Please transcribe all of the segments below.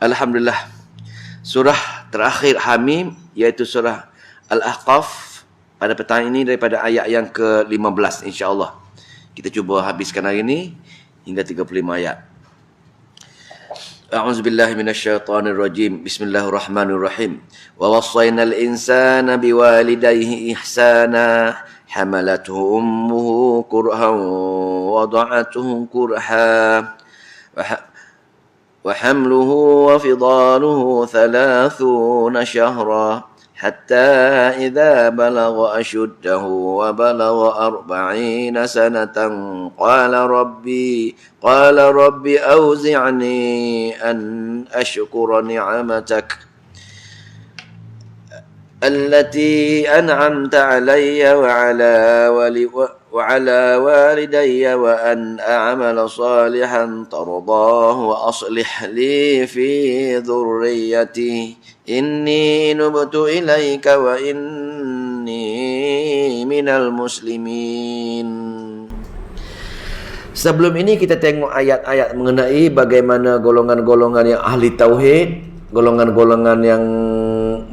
Alhamdulillah. Surah terakhir Hamim iaitu surah Al-Ahqaf pada petang ini daripada ayat yang ke-15 insya-Allah. Kita cuba habiskan hari ini hingga 35 ayat. A'udzubillahi minasyaitonir rajim. Bismillahirrahmanirrahim. Wa wassaynal insana biwalidayhi ihsana hamalathu ummuhu kurhan wa wada'atuhu kurha وحمله وفضاله 30 شهرا حتى إذا بلغ أشده وبلغ 40 سنة قال ربي أوزعني أن أشكر نعمتك التي أنعمت علي وعلى والدي وأن أعمل صالحا ترضاه وأصلح لي في ذريتي إني نبت إليك وإني من المسلمين. Sebelum ini kita tengok ayat-ayat mengenai bagaimana golongan-golongan yang ahli tauhid, golongan-golongan yang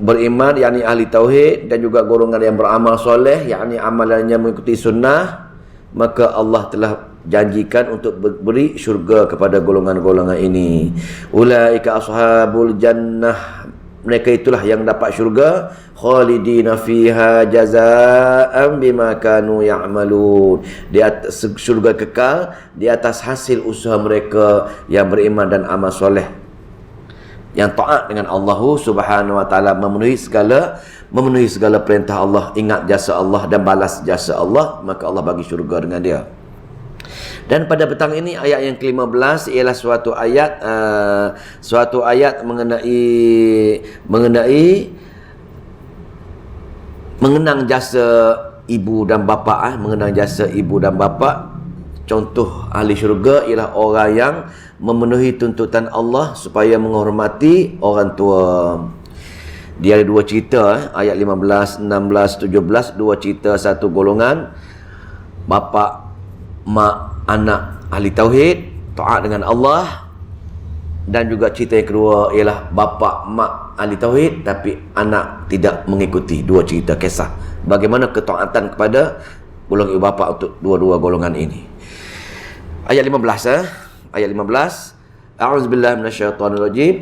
beriman, yakni ahli tauhid, dan juga golongan yang beramal soleh, yakni amalannya mengikuti sunnah, maka Allah telah janjikan untuk beri syurga kepada golongan-golongan ini. Ulaika ashabul jannah, mereka itulah yang dapat syurga, khalidina fiha jazaa'an bima kanu ya'malun, di atas syurga kekal di atas hasil usaha mereka yang beriman dan amal soleh, yang taat dengan Allah Subhanahu wa taala, memenuhi segala perintah Allah, ingat jasa Allah dan balas jasa Allah, maka Allah bagi syurga dengan dia. Dan pada petang ini ayat yang ke-15 ialah suatu ayat mengenai mengenang jasa ibu dan bapa, mengenang jasa ibu dan bapa. Contoh ahli syurga ialah orang yang memenuhi tuntutan Allah supaya menghormati orang tua. Dia ada dua cerita, ayat 15, 16, 17, dua cerita, satu golongan bapa, mak, anak ahli tauhid, taat dengan Allah, dan juga cerita yang kedua ialah bapa, mak ahli tauhid tapi anak tidak mengikuti. Dua cerita kisah bagaimana ketaatan kepada golongan ibu bapa untuk dua-dua golongan ini. Ayat 15 ayat 15, a'udzubillahi minasyaitonirrajim.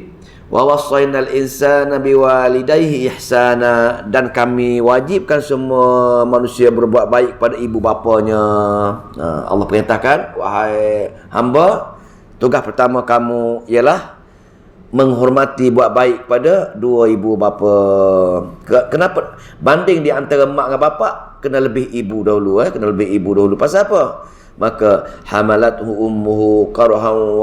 Wa wassaynal insana biwalidayhi ihsana, dan kami wajibkan semua manusia berbuat baik pada ibu bapanya. Allah perintahkan, wahai hamba, tugas pertama kamu ialah menghormati, buat baik pada dua ibu bapa. Kenapa banding di antara mak dan bapa kena lebih ibu dahulu, kena lebih ibu dahulu? Pasal apa? Maka hamalathu ummuhu karhan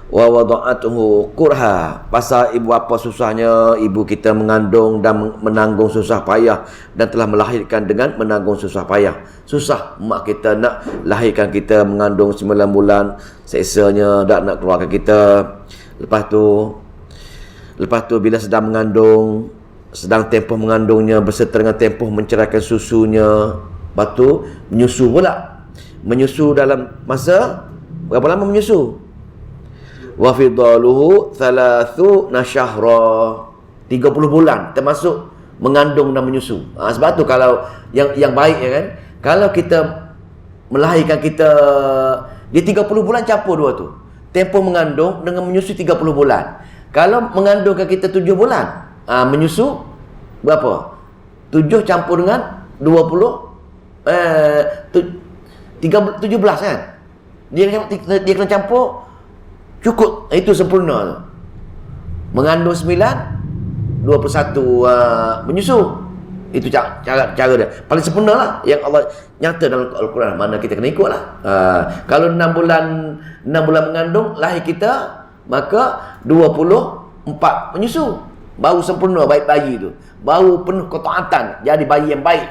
wa wada'atuhu kurha, pasal ibu bapa susahnya ibu kita mengandung dan menanggung susah payah, dan telah melahirkan dengan menanggung susah payah. Susah mak kita nak lahirkan kita, mengandung 9 bulan, seksanya dak nak keluarkan kita. Lepas tu bila sedang mengandung, sedang tempoh mengandungnya berserta dengan tempoh menceraikan susunya, lepas tu menyusu pula. Menyusu dalam masa berapa lama menyusu? Wa fidaluhu 30 syahra, 30 bulan termasuk mengandung dan menyusu. Sebab tu kalau yang baik ya kan, kalau kita melahirkan kita dia 30 bulan campur dua tu. Tempoh mengandung dengan menyusu 30 bulan. Kalau mengandungkan kita 7 bulan, menyusu berapa? 7 campur dengan 17 kan? Dia kena campur cukup, itu sempurna tu. Mengandung 9, 21 menyusu. Itu cara dia. Paling sempurna lah yang Allah nyata dalam Al-Quran. Mana kita kena ikut lah. Kalau 6 bulan mengandung lahir kita, maka 24 menyusu. Baru sempurna baik bayi tu. Baru penuh ketaatan, jadi bayi yang baik.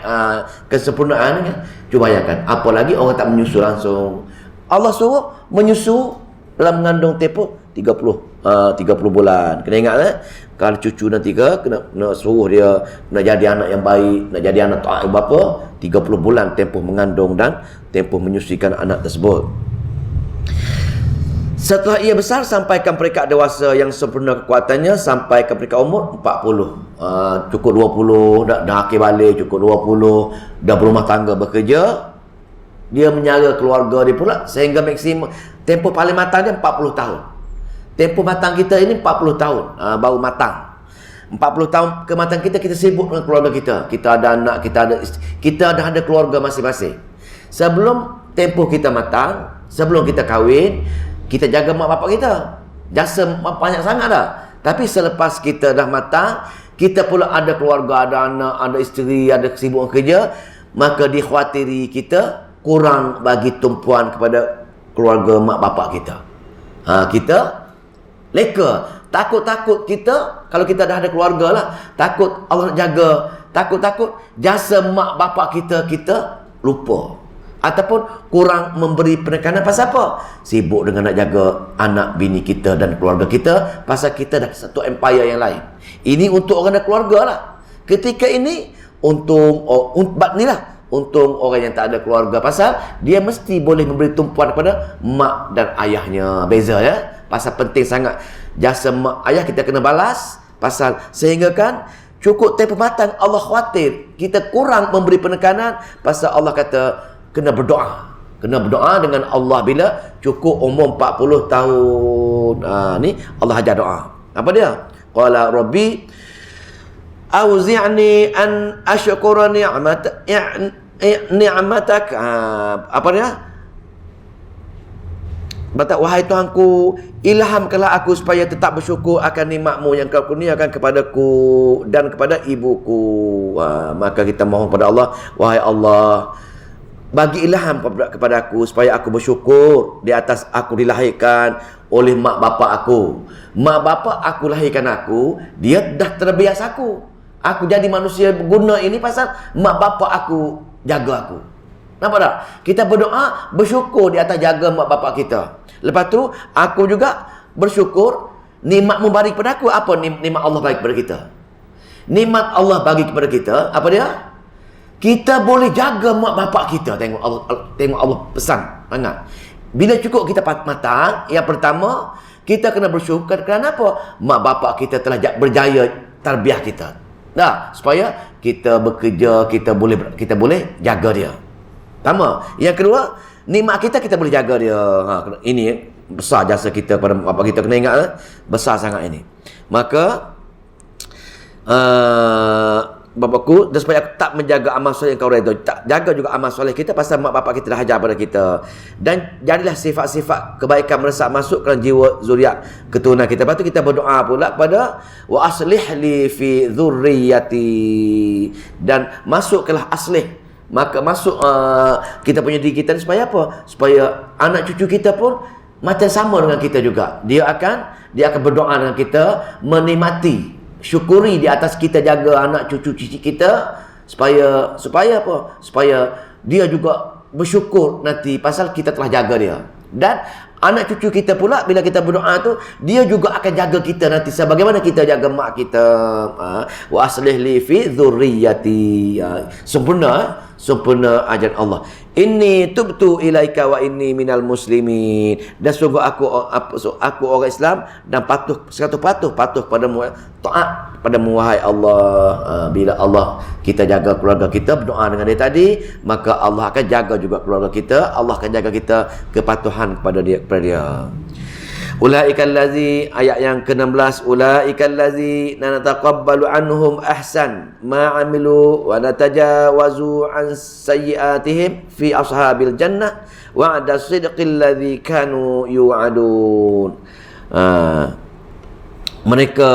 Kesempurnaan kan? Cuba bayangkan, apalagi orang tak menyusu langsung. Allah suruh menyusu dalam mengandung tempoh 30 bulan. Kena ingat kalau cucu nanti kena suruh dia nak jadi anak yang baik, nak jadi anak taat bapa, 30 bulan tempoh mengandung dan tempoh menyusukan anak tersebut. Setelah ia besar sampaikan peringkat dewasa yang sempurna kekuatannya sampai ke peringkat umur 40. Cukup 20, dah akhir balik, cukup 20, dah berumah tangga bekerja. Dia menyara keluarga dia pula sehingga maksimum tempoh paling matang dia 40 tahun. Tempoh matang kita ini 40 tahun baru matang. 40 tahun kematang kita sibuk dengan keluarga kita. Kita ada anak, kita dah ada keluarga masing-masing. Sebelum tempoh kita matang, sebelum kita kahwin, kita jaga mak bapak kita. Jasa banyak sangat dah. Tapi selepas kita dah matang, kita pula ada keluarga, ada anak, ada isteri, ada kesibukan kerja, maka dikhawatiri kita kurang bagi tumpuan kepada keluarga mak bapak kita. Kita leka. Takut-takut kita, kalau kita dah ada keluarga lah, takut Allah nak jaga, takut-takut jasa mak bapak kita lupa. Ataupun kurang memberi penekanan pasal apa? Sibuk dengan nak jaga anak bini kita dan keluarga kita, pasal kita dah satu empire yang lain. Ini untuk orang dan keluarga lah. Ketika ini untung orang yang tak ada keluarga, pasal dia mesti boleh memberi tumpuan kepada mak dan ayahnya. Beza ya. Pasal penting sangat jasa mak ayah kita kena balas, pasal sehingga kan cukup tempoh matang Allah khawatir kita kurang memberi penekanan, pasal Allah kata kena berdoa dengan Allah bila cukup umur 40 tahun. Ni Allah ajar doa. Apa dia? Qala rabbi auzi'ni an ashkura ni'matak. Apa dia? Berkata, wahai Tuhanku, ilhamkanlah aku supaya tetap bersyukur akan nikmat-Mu yang Kau kurniakan kepadaku dan kepada ibuku. Maka kita mohon kepada Allah, wahai Allah, bagi ilham kepada aku supaya aku bersyukur di atas aku dilahirkan oleh mak bapak aku. Mak bapak aku lahirkan aku, dia dah terbiasa aku. Aku jadi manusia berguna ini pasal mak bapak aku jaga aku. Nampak tak? Kita berdoa, bersyukur di atas jaga mak bapak kita. Lepas tu, aku juga bersyukur nikmat-Mu bagi kepada aku. Apa nikmat Allah bagi kepada kita? Nikmat Allah bagi kepada kita, apa dia? Kita boleh jaga mak bapak kita. Tengok Allah pesan sangat. Bila cukup kita matang, yang pertama, kita kena bersyukur kerana apa? Mak bapak kita telah berjaya tarbiyah kita. Nah, supaya kita bekerja, kita boleh jaga dia. Pertama. Yang kedua, nikmat kita boleh jaga dia. Ini besar jasa kita kepada bapak kita. Kena ingat, besar sangat ini. Maka bapakku, dan supaya aku tak menjaga amal soleh yang Kau redha, tak jaga juga amal soleh kita pasal mak bapak kita dah ajar pada kita. Dan jadilah sifat-sifat kebaikan meresap masuk ke jiwa zuriat keturunan kita. Lepas tu kita berdoa pula kepada wa aslih li fi dzurriyyati, dan masuklah aslih. Maka masuk kita punya diri kita ni supaya apa? Supaya anak cucu kita pun macam sama dengan kita juga. Dia akan berdoa dengan kita, menikmati, syukuri di atas kita jaga anak cucu kita, supaya apa? Supaya dia juga bersyukur nanti pasal kita telah jaga dia. Dan anak cucu kita pula bila kita berdoa tu, dia juga akan jaga kita nanti sebagaimana kita jaga mak kita. Wa aslih li fi dzurriyyati. Sempurna ajaran Allah. Inni tubtu ilaika wa inni minal muslimin. Dan sungguh aku orang Islam dan patuh padamu, taat padamu wahai Allah. Bila Allah kita jaga keluarga kita, berdoa dengan dia tadi, maka Allah akan jaga juga keluarga kita. Allah akan jaga kita kepatuhan kepada dia. Ulaikal ladzi, ayat yang ke-16, ulaikal ladzi nataqabbalu anhum ahsan ma amilu wa natajawazu an sayyi'atihim fi ashabil jannah wa'da sidqil ladzi kanu yu'adun. Mereka,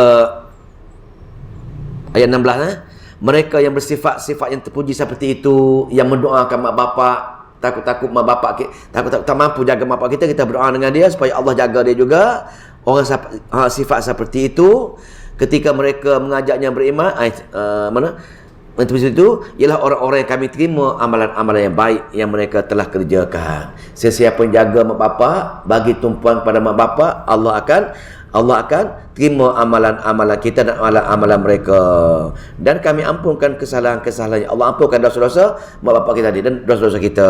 ayat 16, mereka yang bersifat-sifat yang terpuji seperti itu, yang mendoakan mak bapak, takut mak bapak takut tak mampu jaga mak bapak kita berdoa dengan dia supaya Allah jaga dia juga. Orang sifat seperti itu, ketika mereka mengajaknya beriman, itu ialah orang-orang yang kami terima amalan-amalan yang baik yang mereka telah kerjakan. Sesiapa yang jaga mak bapak, bagi tumpuan pada mak bapak, Allah akan terima amalan-amalan kita dan amalan-amalan mereka. Dan kami ampunkan kesalahan-kesalahan. Allah ampunkan dosa-dosa mak bapak kita tadi dan dosa-dosa kita.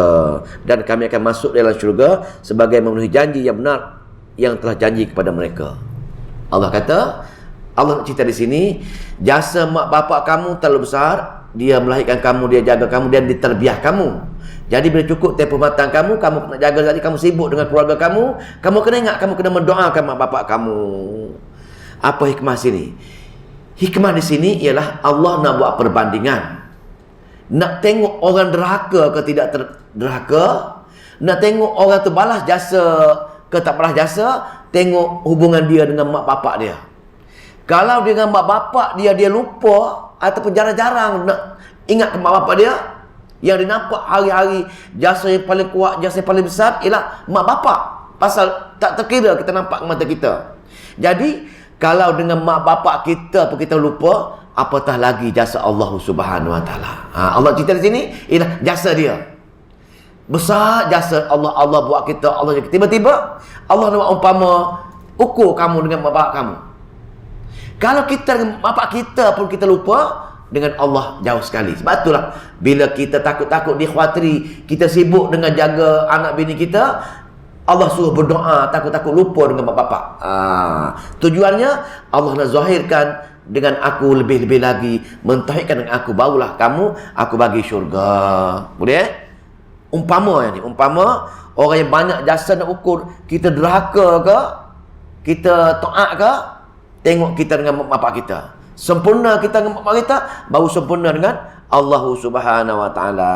Dan kami akan masuk dalam syurga sebagai memenuhi janji yang benar yang telah janji kepada mereka. Allah kata, Allah nak cerita di sini, jasa mak bapak kamu terlalu besar, dia melahirkan kamu, dia jaga kamu, dan diterbiah kamu. Jadi bila cukup tempoh matang kamu nak jaga lagi, kamu sibuk dengan keluarga kamu kena ingat, kamu kena mendoakan mak bapak kamu. Apa hikmah sini? Hikmah di sini ialah Allah nak buat perbandingan. Nak tengok orang derhaka ke tidak derhaka, nak tengok orang tu balas jasa ke tak balas jasa, tengok hubungan dia dengan mak bapak dia. Kalau dengan mak bapak dia lupa ataupun jarang-jarang nak ingat ke mak bapak dia, yang dia nampak hari-hari jasa yang paling kuat, jasa yang paling besar ialah mak bapak. Pasal tak terkira kita nampak ke mata kita. Jadi kalau dengan mak bapak kita pun kita lupa, apatah lagi jasa Allah Subhanahu Wa Taala. Allah cerita di sini ialah jasa dia. Besar jasa Allah buat kita. Allah tiba-tiba Allah nak umpama ukur kamu dengan mak bapak kamu. Kalau kita dengan mak bapak kita pun kita lupa, dengan Allah jauh sekali. Sebab itulah bila kita takut-takut dikhawatiri, kita sibuk dengan jaga anak bini kita, Allah suruh berdoa, takut-takut lupa dengan mak bapak. Tujuannya Allah nak zahirkan dengan aku lebih-lebih lagi, mentauhidkan dengan aku, barulah kamu aku bagi syurga. Boleh? Umpama ni, umpama orang yang banyak jasa nak ukur kita derhaka ke, kita taat ke, tengok kita dengan mak bapak kita. Sempurna kita dengan mak bapak kita, baru sempurna dengan Allah Subhanahu Wa Taala.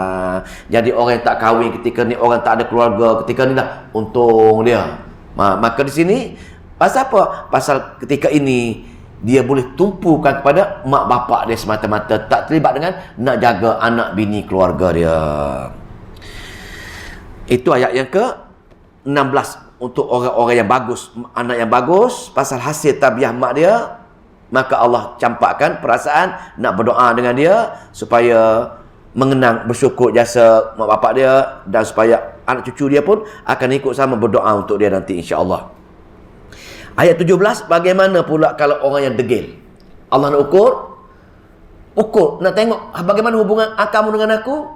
Jadi orang yang tak kahwin ketika ni, orang tak ada keluarga ketika ni lah, untung dia. Maka di sini pasal apa? Pasal ketika ini dia boleh tumpukan kepada mak bapak dia semata-mata, tak terlibat dengan nak jaga anak bini keluarga dia. Itu ayat yang ke-16 untuk orang-orang yang bagus, anak yang bagus, pasal hasil tabiah mak dia. Maka Allah campakkan perasaan nak berdoa dengan dia supaya mengenang, bersyukur jasa mak bapak dia, dan supaya anak cucu dia pun akan ikut sama berdoa untuk dia nanti insya-Allah. Ayat 17, bagaimana pula kalau orang yang degil? Allah nak ukur, nak tengok bagaimana hubungan kamu dengan aku.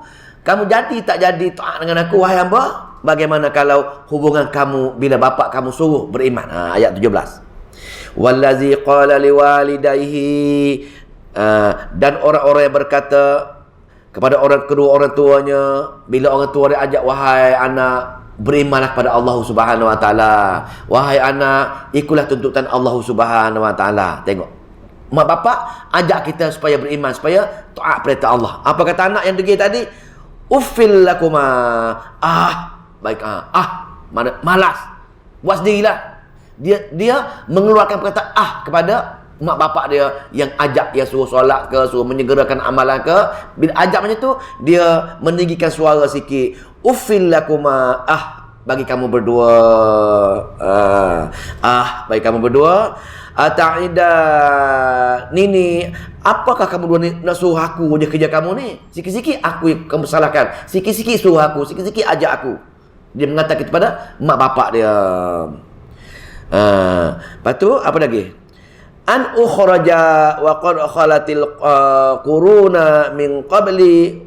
Kamu jadi tak jadi taat dengan aku wahai hamba? Bagaimana kalau hubungan kamu bila bapak kamu suruh beriman? Ayat 17. Wallazi qala liwalidayhi, dan orang-orang yang berkata kepada kedua orang tuanya bila orang tua dia ajak, wahai anak, berimanlah kepada Allah Subhanahu Wa Taala. Wahai anak, ikutlah tuntutan Allah Subhanahu Wa Taala. Tengok, mak bapak ajak kita supaya beriman, supaya taat perintah Allah. Apa kata anak yang degil tadi? Uffil lakuma. Baik, malas. Buat sendirilah. Dia mengeluarkan perkataan kepada mak bapak dia yang ajak dia suruh solat ke, suruh menyegerakan amalan ke. Bila ajak macam tu, dia meninggikan suara sikit. Uffil lakuma, bagi kamu berdua. Bagi kamu berdua. Ta'ida nini, apakah kamu dua ni nak suruh aku je kerja kamu ni? Sikit-sikit aku yang kamu salahkan, sikit-sikit suruh aku, sikit-sikit ajak aku. Dia mengatakan kepada mak bapak dia. Lepas tu apa lagi? An ukhraja wa qad khalatil quruna min qabli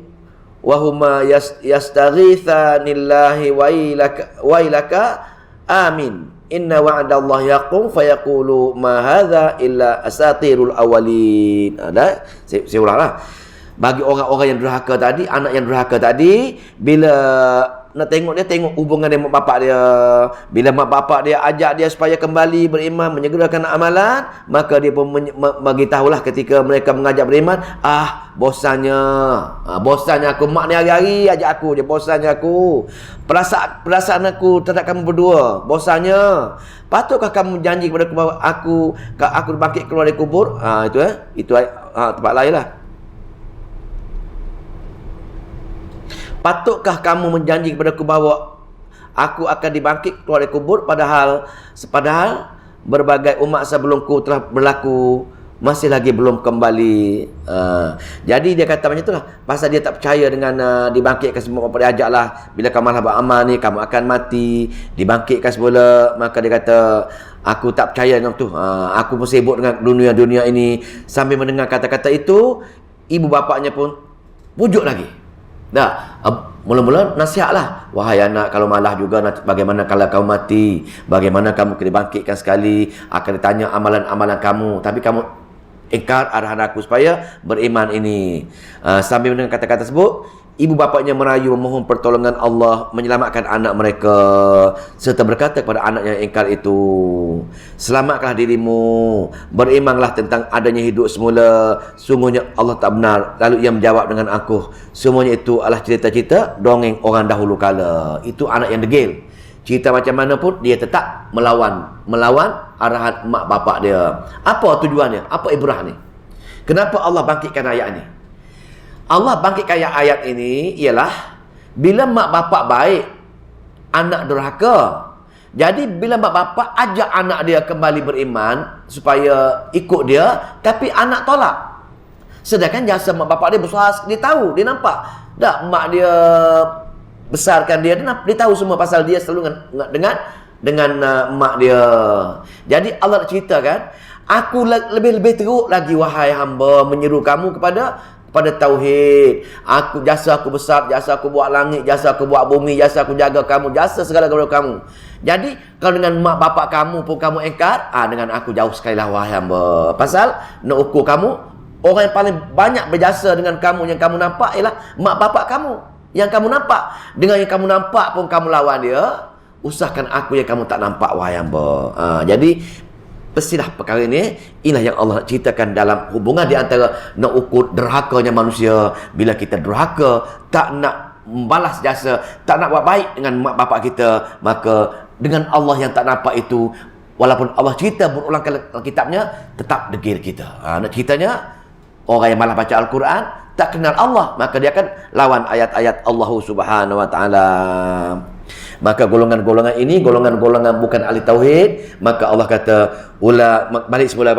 wa huma yastaghithanillahi wa ilaka amin inna wa'dallahi yaqum fayaqulu ma hadza illa asatirul awwalin. Saya ulanglah. Bagi orang-orang yang derhaka tadi, anak yang derhaka tadi, bila nak tengok dia, tengok hubungan dengan mak bapak dia. Bila mak bapak dia ajak dia supaya kembali beriman, menyegerakan amalan, maka dia pun bagi tahulah ketika mereka mengajak beriman, bosannya aku, mak ni hari-hari ajak aku je, bosannya aku. Perasaan aku terhadap kamu berdua, bosannya. Patutkah kamu janji kepada aku bahawa aku bangkit keluar dari kubur? Itu tempat lain lah. Patutkah kamu menjanji kepada aku bahawa aku akan dibangkit keluar dari kubur, padahal berbagai umat sebelumku telah berlaku, masih lagi belum kembali. Jadi dia kata macam itulah, pasal dia tak percaya dengan dibangkitkan semua. Bapak dia ajaklah, bila kamu malah beramal ni kamu akan mati, dibangkitkan semula. Maka dia kata, aku tak percaya dengan tu. Aku pun sibuk dengan dunia ini. Sambil mendengar kata-kata itu, ibu bapaknya pun pujuk lagi. Mula-mula nasihatlah. Wahai anak, kalau malah juga bagaimana kalau kau mati? Bagaimana kamu kena bangkitkan sekali? Akan ditanya amalan-amalan kamu. Tapi kamu ingkar arahan aku supaya beriman ini. Sambil dengan kata-kata tersebut, ibu bapanya merayu memohon pertolongan Allah menyelamatkan anak mereka serta berkata kepada anak yang ingkar itu, selamatkanlah dirimu, berimanlah tentang adanya hidup semula, sungguhnya Allah tak benar. Lalu ia menjawab dengan angkuh, semuanya itu adalah cerita-cerita dongeng orang dahulu kala. Itu anak yang degil. Cerita macam mana pun dia tetap melawan arahan mak bapak dia. Apa tujuannya? Apa ibrah ni? Kenapa Allah bangkitkan ayat ni? Allah bangkitkan ayat ini ialah bila mak bapak baik, anak durhaka. Jadi bila mak bapak ajak anak dia kembali beriman supaya ikut dia, tapi anak tolak. Sedangkan jasa mak bapak dia besar, dia tahu, dia nampak. Tak mak dia besarkan dia tahu semua pasal dia selalu dengan mak dia. Jadi Allah nak ceritakan, aku lebih teruk lagi wahai hamba menyeru kamu kepada tauhid. Jasa aku besar, jasa aku buat langit, jasa aku buat bumi, jasa aku jaga kamu, jasa segala kepada kamu. Jadi kalau dengan mak bapak kamu pun kamu ingkar, dengan aku jauh sekali lah wahai hamba. Pasal nak ukur kamu, orang yang paling banyak berjasa dengan kamu yang kamu nampak ialah mak bapak kamu yang kamu nampak. Dengan yang kamu nampak pun kamu lawan dia, usahkan aku yang kamu tak nampak wahai hamba. Jadi Pastilah perkara ini, inilah yang Allah nak ceritakan dalam hubungan di antara nak ukur derhakanya manusia. Bila kita derhaka, tak nak membalas jasa, tak nak buat baik dengan mak bapak kita, maka dengan Allah yang tak nampak itu, walaupun Allah cerita berulang kali kitabnya, tetap degil kita. Nak ceritanya, orang yang malah baca Al-Quran, tak kenal Allah, maka dia akan lawan ayat-ayat Allah Subhanahu Wa Taala. Maka golongan-golongan ini, golongan-golongan bukan ahli tauhid, maka Allah kata, balik semula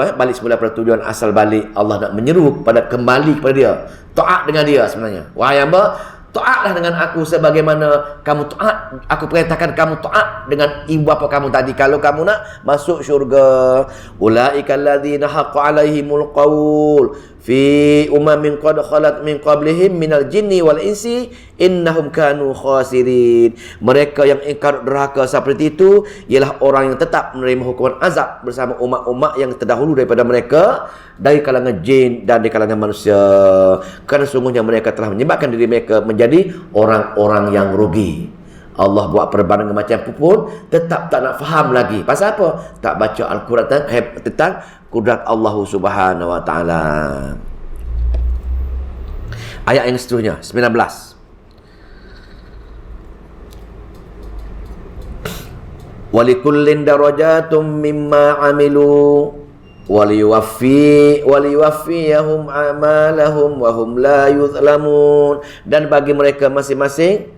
pada tujuan asal balik. Allah nak menyeru kembali kepada dia, taat dengan dia sebenarnya. Wahai hamba, taatlah dengan aku sebagaimana kamu taat, aku perintahkan kamu taat dengan ibu bapa kamu tadi kalau kamu nak masuk syurga. Ulaika alladzina haqqa alaihimul qaul fi umamin qad khalat min qablihim minal jinni wal insi innahum kanu khasirin. Mereka yang ingkar derhaka seperti itu ialah orang yang tetap menerima hukuman azab bersama umat-umat yang terdahulu daripada mereka dari kalangan jin dan di kalangan manusia, kerana sungguhnya mereka telah menyebabkan diri mereka menjadi orang-orang yang rugi. Allah buat perbandingan macam pun tetap tak nak faham lagi. Pasal apa? Tak baca Al-Quran tentang kudrat Allah Subhanahu Wa Taala. Ayat yang seterusnya 19. Walikullin darajatum mimma amilu waliwaffiyahum amalahum wa hum la yuzlamun. Dan bagi mereka masing-masing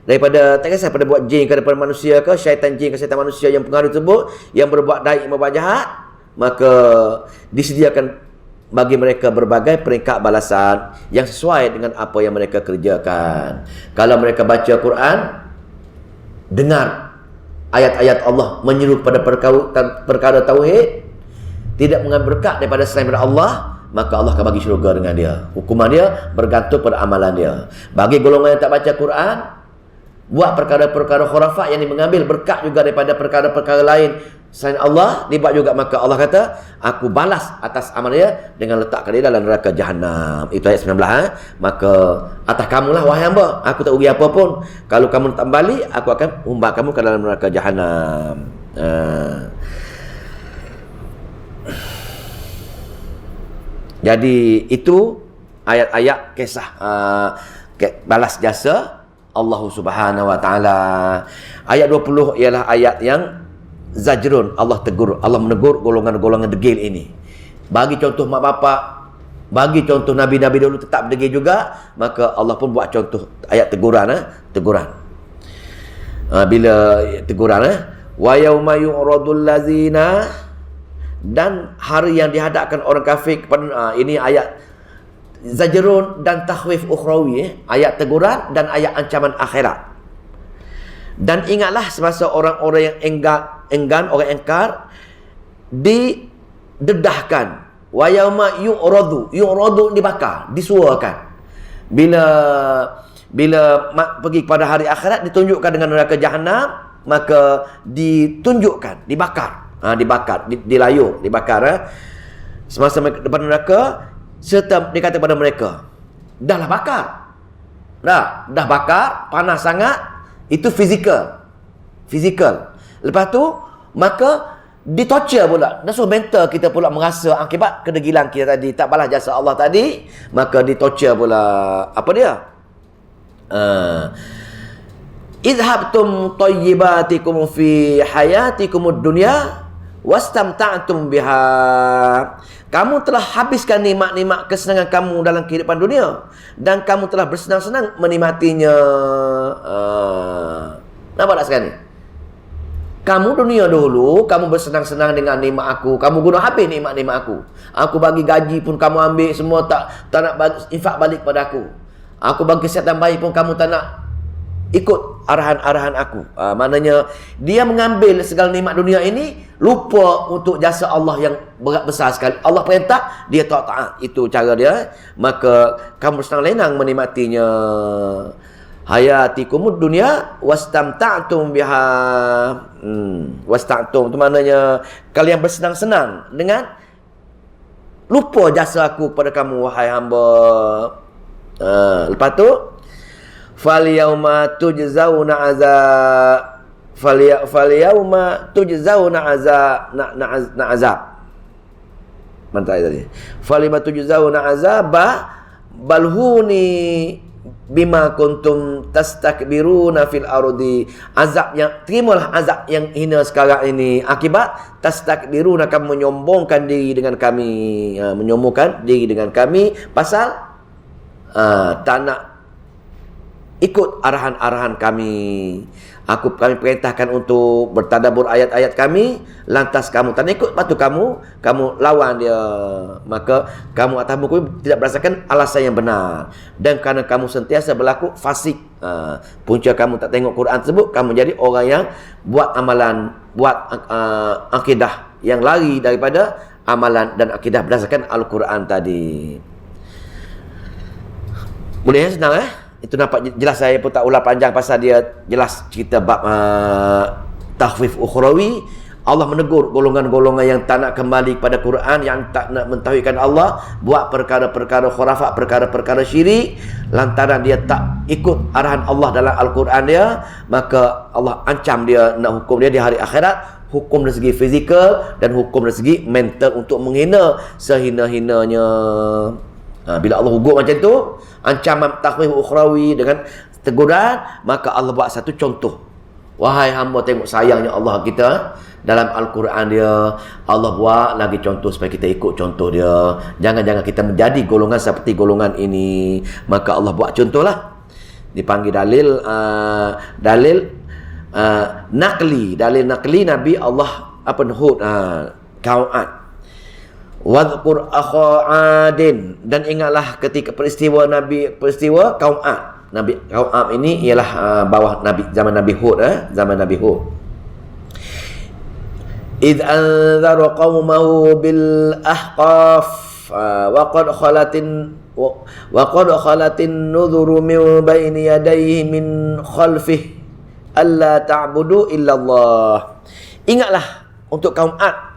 daripada, tak kisah pada buat jin ke daripada manusia ke, syaitan jin ke syaitan manusia yang pengaruh tersebut, yang berbuat baik yang berbuat jahat, maka disediakan bagi mereka berbagai peringkat balasan yang sesuai dengan apa yang mereka kerjakan. Kalau mereka baca Quran, dengar ayat-ayat Allah menyeru pada perkara tauhid, tidak mengambil berkat daripada selain daripada Allah, maka Allah akan bagi syurga dengan dia. Hukuman dia bergantung pada amalan dia. Bagi golongan yang tak baca Quran, buat perkara-perkara khurafat yang mengambil berkat juga daripada perkara-perkara lain selain Allah, dibuat juga, maka Allah kata, aku balas atas amal dia dengan letakkan dia dalam neraka Jahannam. Itu ayat 19. Maka atas kamulah wahai hamba, aku tak rugi apa pun. Kalau kamu tak balik, aku akan umbar kamu ke dalam neraka Jahannam. Jadi itu ayat-ayat kisah balas jasa Allah Subhanahu Wa Taala. Ayat 20 ialah ayat yang zajrun, Allah tegur, Allah menegur golongan-golongan degil ini. Bagi contoh mak bapak, bagi contoh nabi-nabi dulu tetap degil juga, maka Allah pun buat contoh ayat teguran. Bila teguran, wa yauma yu'radul ladzina, dan hari yang dihadapkan orang kafir kepada, ini ayat zajrun dan takhwif ukhrawi, ayat teguran dan ayat ancaman akhirat. Dan ingatlah semasa orang-orang yang enggan, orang ingkar, didedahkan. Wa yauma yu'radu dibakar, disuarakan. Bila pergi kepada hari akhirat ditunjukkan dengan neraka jahanam, maka ditunjukkan, dibakar. Dibakar, dilayur, dibakar. Semasa depan neraka, serta dikata kepada mereka, dahlah bakar. Dah bakar, panas sangat. Itu fizikal. Lepas tu, maka ditorture pula. Dan so mental kita pula merasa akibat kedegilan kita tadi, tak balas jasa Allah tadi, maka ditorture pula. Apa dia? Idhabtum tayyibatikum fi hayatikumud dunya wastamta'tum biha. Kamu telah habiskan nikmat-nikmat kesenangan kamu dalam kehidupan dunia dan kamu telah bersenang-senang menikmatinya. Nampak tak sekarang ni? Kamu dunia dulu, kamu bersenang-senang dengan nikmat aku. Kamu guna habis nikmat-nikmat aku. Aku bagi gaji pun kamu ambil semua, tak nak bagi, infak balik pada aku. Aku bagi kesihatan baik pun kamu tak nak ikut arahan-arahan aku. Maknanya dia mengambil segala nikmat dunia ini, lupa untuk jasa Allah yang berat besar sekali. Allah perintah, dia tak taat. Itu cara dia. Maka kamu senang-lenang menikmatinya. Hayatikumud dunya wastamta'tum biha. Wastamta'tum itu maknanya kalian bersenang-senang dengan lupa jasa aku kepada kamu, wahai hamba. Lepas tu, falyawma tujzauna azab. Mantai tadi. Falyawma tujzauna azaba balhuni bima kuntum tastakbiruna fil ardi. Terimalah azab yang hina sekarang ini akibat tastakbiruna, kamu menyombongkan diri dengan kami. Menyombongkan diri dengan kami pasal tak nak ikut arahan-arahan kami. Kami perintahkan untuk bertadabbur ayat-ayat kami, lantas kamu tak nak ikut, lepas tu kamu lawan dia. Maka kamu atas muka tidak berdasarkan alasan yang benar. Dan kerana kamu sentiasa berlaku fasik, punca kamu tak tengok Quran tersebut, kamu jadi orang yang buat amalan, buat akidah yang lari daripada amalan dan akidah berdasarkan Al-Quran tadi. Boleh senang Itu nampak jelas. Saya pun tak ulang panjang pasal dia jelas cerita bab takhfif ukhrawi. Allah menegur golongan-golongan yang tak nak kembali kepada Quran, yang tak nak mentauhidkan Allah, buat perkara-perkara khurafat, perkara-perkara syirik, lantaran dia tak ikut arahan Allah dalam Al-Quran dia. Maka Allah ancam dia, nak hukum dia di hari akhirat, hukum dari segi fizikal dan hukum dari segi mental, untuk menghina sehina-hinanya. Bila Allah hukum macam tu, ancaman takhwif ukhrawi dengan teguran, maka Allah buat satu contoh. Wahai hamba, tengok sayangnya Allah kita dalam Al-Quran dia. Allah buat lagi contoh supaya kita ikut contoh dia. Jangan-jangan kita menjadi golongan seperti golongan ini. Maka Allah buat contohlah. Dipanggil dalil nakli. Dalil nakli Nabi Allah Hud, kaum Ad. Wadhkur akha Adin, dan ingatlah ketika peristiwa kaum Ad. Nabi kaum Ad ini ialah bawah Nabi, zaman Nabi Hud, zaman Nabi Hud. Idh anzara qaumahu bil ahqaf wa qad khalatin nudhuru min baini yadayhi min khalfihi alla ta'budu illallah. Ingatlah untuk kaum Ad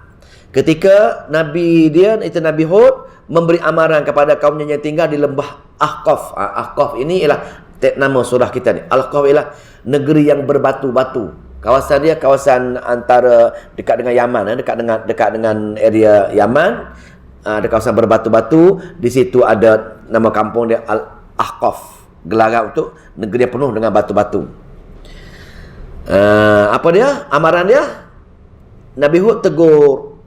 ketika Nabi dia, itu Nabi Hud, memberi amaran kepada kaumnya yang tinggal di lembah Ahqaf. Ahqaf ini ialah nama surah kita ni. Ahqaf ialah negeri yang berbatu-batu. Kawasan dia kawasan antara dekat dengan Yaman, dekat dengan area Yaman. Ada kawasan berbatu-batu. Di situ ada nama kampung dia Al-Ahqaf. Gelaran untuk negeri yang penuh dengan batu-batu. Apa dia? Amaran dia? Nabi Hud tegur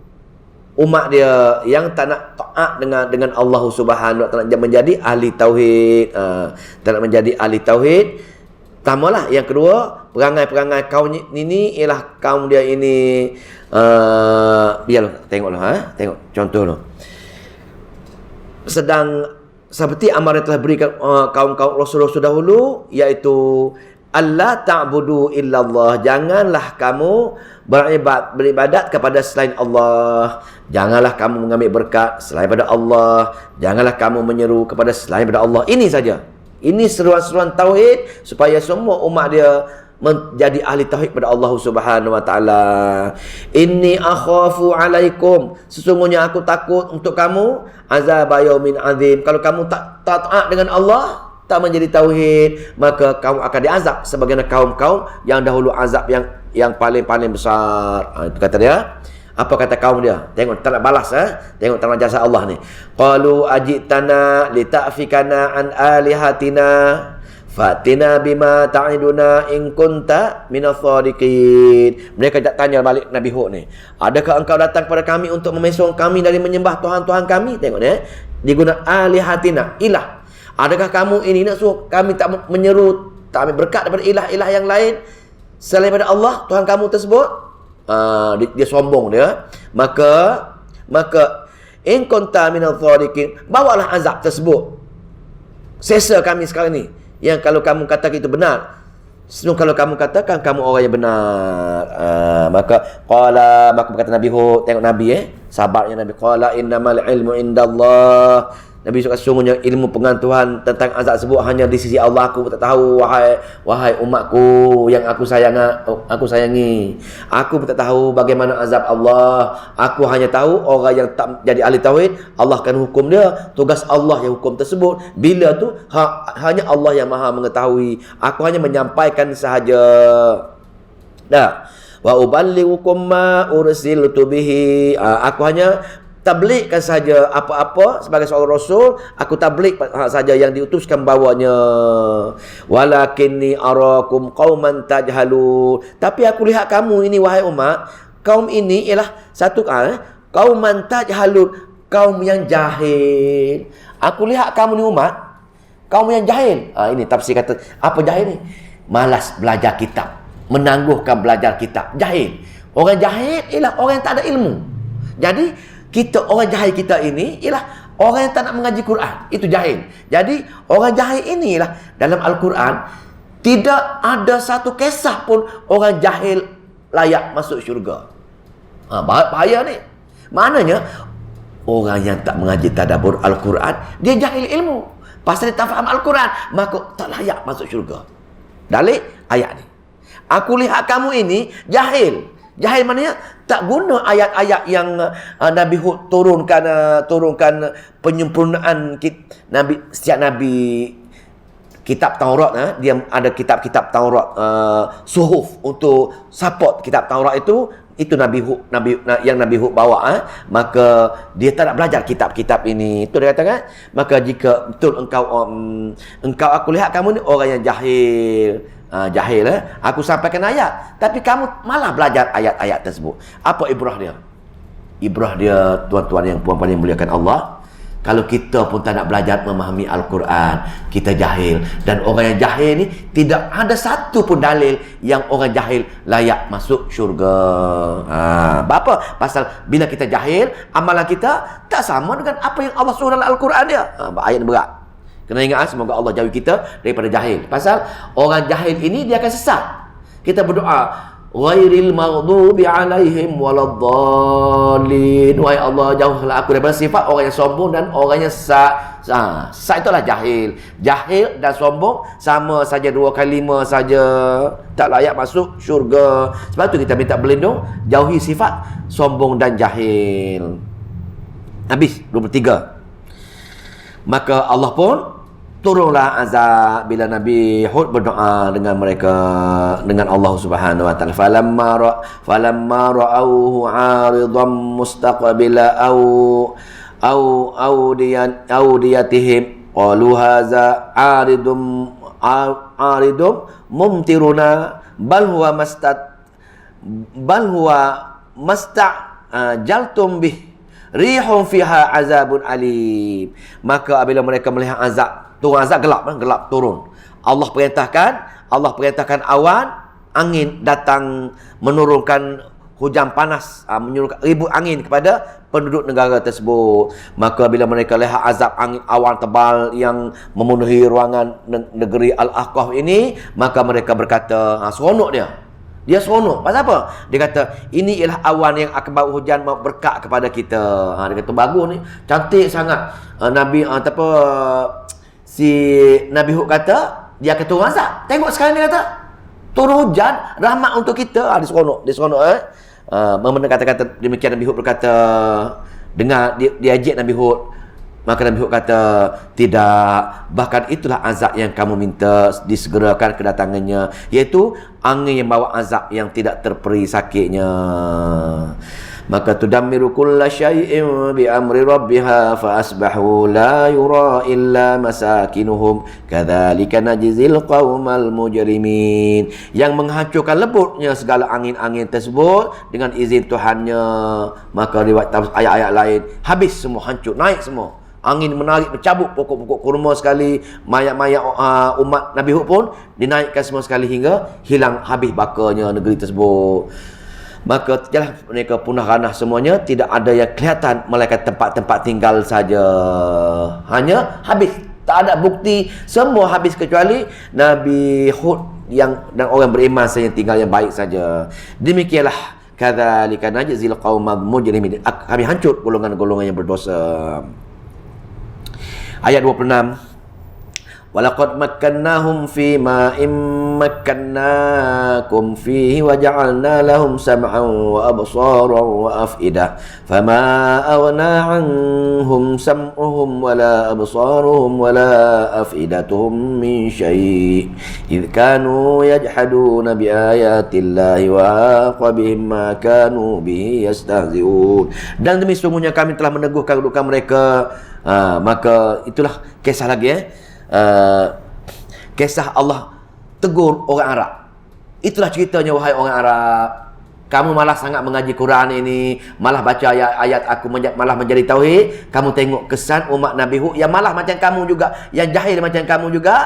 umat dia yang tak nak taat dengan Allah Subhanahu wa taala, menjadi ahli tauhid, tak nak menjadi ahli tauhid. Pertamalah, yang kedua, perangai-perangai kaum ini ialah kaum dia ini biarlah tengoklah, tengok contoh dulu. Sedang seperti amaran telah berikan kaum-kaum Rasul-Rasul dahulu, iaitu Allah ta'budu illallah, janganlah kamu beribadat kepada selain Allah. Janganlah kamu mengambil berkat selain pada Allah. Janganlah kamu menyeru kepada selain pada Allah. Ini saja. Ini seruan-seruan tauhid supaya semua umat dia menjadi ahli tauhid pada Allah Subhanahu wa taala. Inni akhafu alaikum, sesungguhnya aku takut untuk kamu azab yaumin azim. Kalau kamu tak taat dengan Allah, tak menjadi tauhid, maka kamu akan diazab sebagaimana kaum-kaum yang dahulu azab yang paling-paling besar. Itu kata dia. Apa kata kaum dia? Tengok tak nak balas Tengok tangan jasa Allah ni. Qalu ajitana lita'fikana an alihatina fatina bima ta'iduna in kunta minas shadiqin. Mereka tak tanya balik Nabi Hud ni. Adakah engkau datang kepada kami untuk memesong kami dari menyembah tuhan-tuhan kami? Tengok ni digunakan alihatina, ilah. Adakah kamu ini nak suruh kami tak menyeru, tak ambil berkat daripada ilah-ilah yang lain selain daripada Allah, Tuhan kamu tersebut? Dia sombong dia. Maka in kunta minal shadiqin, bawalah azab tersebut. Sesa kami sekarang ni. Yang kalau kamu katakan itu benar. Kalau kamu katakan kamu orang yang benar. Maka berkata Nabi Hud, tengok Nabi sabarnya Nabi. Qala innamal ilmu indallah. Nabi cakap sesungguhnya ilmu pengetahuan tentang azab tersebut hanya di sisi Allah. Aku tak tahu, wahai umatku yang aku sayangi. Aku tak tahu bagaimana azab Allah. Aku hanya tahu orang yang tak jadi ahli tauhid, Allah akan hukum dia. Tugas Allah yang hukum tersebut. Bila tu hanya Allah yang Maha mengetahui. Aku hanya menyampaikan sahaja. Dah. Wa uballighukum ma ursiltu bihi. Aku hanya tabligkan saja apa-apa sebagai seorang rasul, aku tablig saja yang diutuskan bawanya. Walakinni arakum qauman tajhalun. Tapi aku lihat kamu ini wahai umat, kaum ini ialah satu qauman tajhalun, kaum yang jahil. Aku lihat kamu ni umat, kaum yang jahil. Ini tafsir kata apa jahil ni? Malas belajar kitab, menangguhkan belajar kitab. Jahil. Orang jahil ialah orang yang tak ada ilmu. Jadi orang jahil kita ini ialah orang yang tak nak mengaji Quran. Itu jahil. Jadi orang jahil inilah dalam Al-Quran tidak ada satu kisah pun orang jahil layak masuk syurga. Bahaya ni. Maknanya orang yang tak mengaji tadabbur Al-Quran, dia jahil ilmu. Pasal dia tak faham Al-Quran, maka tak layak masuk syurga. Dalil ayat ni. Aku lihat kamu ini jahil. Jahil maknanya tak guna ayat-ayat yang Nabi Hud turunkan penyempurnaan setiap Nabi. Kitab Taurat, dia ada kitab-kitab Taurat, suhuf untuk support kitab Taurat itu Nabi Hud, yang Nabi Hud bawa. Maka dia tak nak belajar kitab-kitab ini. Itu dia katakan. Maka jika betul engkau aku lihat kamu ni orang yang jahil. Jahil aku sampaikan ayat, tapi kamu malah belajar ayat-ayat tersebut. Apa ibrah dia? Ibrah dia, tuan-tuan yang puan-puan yang muliakan Allah, kalau kita pun tak nak belajar memahami Al-Quran, kita jahil. Dan orang yang jahil ni tidak ada satu pun dalil yang orang jahil layak masuk syurga. Apa? Pasal bila kita jahil, amalan kita tak sama dengan apa yang Allah suruh dalam Al-Quran dia. Ayat berat. Kena ingat, semoga Allah jauhi kita daripada jahil. Pasal orang jahil ini dia akan sesat. Kita berdoa, ghairil maghdubi alaihim waladdallin. Wahai Allah, jauhlah aku daripada sifat orang yang sombong dan orang yang sesat. Sesat itulah jahil. Jahil dan sombong sama saja, dua kalima saja. Tak layak masuk syurga. Sebab tu kita minta berlindung, jauhi sifat sombong dan jahil. Habis 23. Maka Allah pun turunlah azab bila Nabi Hud berdoa dengan mereka, dengan Allah Subhanahu wa taala. Falamma ra'awhu 'aridan mustaqbila awdiyatihim qalu hadza 'aridum mumtiruna bal huwa mastajaltum bih rihum fiha azabun alim. Maka apabila mereka melihat azab turun, azab gelap turun, Allah perintahkan awan, angin datang menurunkan hujan panas, menurunkan ribut angin kepada penduduk negara tersebut. Maka bila mereka lihat azab angin awan tebal yang memenuhi ruangan negeri Al-Ahqaf ini, maka mereka berkata, seronok dia seronok. Pasal apa? Dia kata, ini ialah awan yang akan bawa hujan, bawa berkat kepada kita. Dia kata, bagus ni, cantik sangat. Nabi Si Nabi Hud kata, dia kata turun azab. Tengok sekarang dia kata, turun hujan, rahmat untuk kita. Dia seronok. Memang kata-kata demikian. Nabi Hud berkata, dengar, dia ajak Nabi Hud. Maka Nabi Hud kata, tidak, bahkan itulah azab yang kamu minta disegerakan kedatangannya, iaitu angin yang bawa azab yang tidak terperi sakitnya. Maka tudammiru kulla syai'in bi amri rabbiha fa asbahu la yura illa masakinuhum kadzalika najzil qaumal mujrimin. Yang menghancurkan lebutnya segala angin-angin tersebut dengan izin Tuhannya. Maka riwayat ayat-ayat lain, habis semua, hancur, naik semua. Angin menarik, mencabut pokok-pokok kurma sekali. Mayat-mayat umat Nabi Hud pun dinaikkan semua sekali hingga hilang habis bakarnya negeri tersebut. Maka telah mereka punah ranah semuanya, tidak ada yang kelihatan melainkan tempat-tempat tinggal saja. Hanya habis, tak ada bukti, semua habis kecuali Nabi Hud dan orang beriman saja yang tinggal yang baik saja. Demikianlah kadzalika najzil qaumal mujrimin. Kami hancur golongan-golongan yang berdosa. Ayat 26. Walaqad makkannahum fi ma'in makkannakum fihi wa ja'alna lahum sam'an wa absaran wa af'idah fama aghna 'anhum sam'uhum wala absaruhum wala af'idatuhum min syai' idh kanu yajhaduna bi ayatillahi wa haqa bihim ma kanu bihi yastahzi'un. Dan demi sungguhnya kami telah meneguhkan kedudukan mereka. Maka itulah kisah lagi kisah Allah tegur orang Arab. Itulah ceritanya, wahai orang Arab, kamu malah sangat mengaji Quran ini, malah baca ayat-ayat aku, malah menjadi tauhid. Kamu tengok kesan umat Nabi Hud yang malah macam kamu juga, yang jahil macam kamu juga.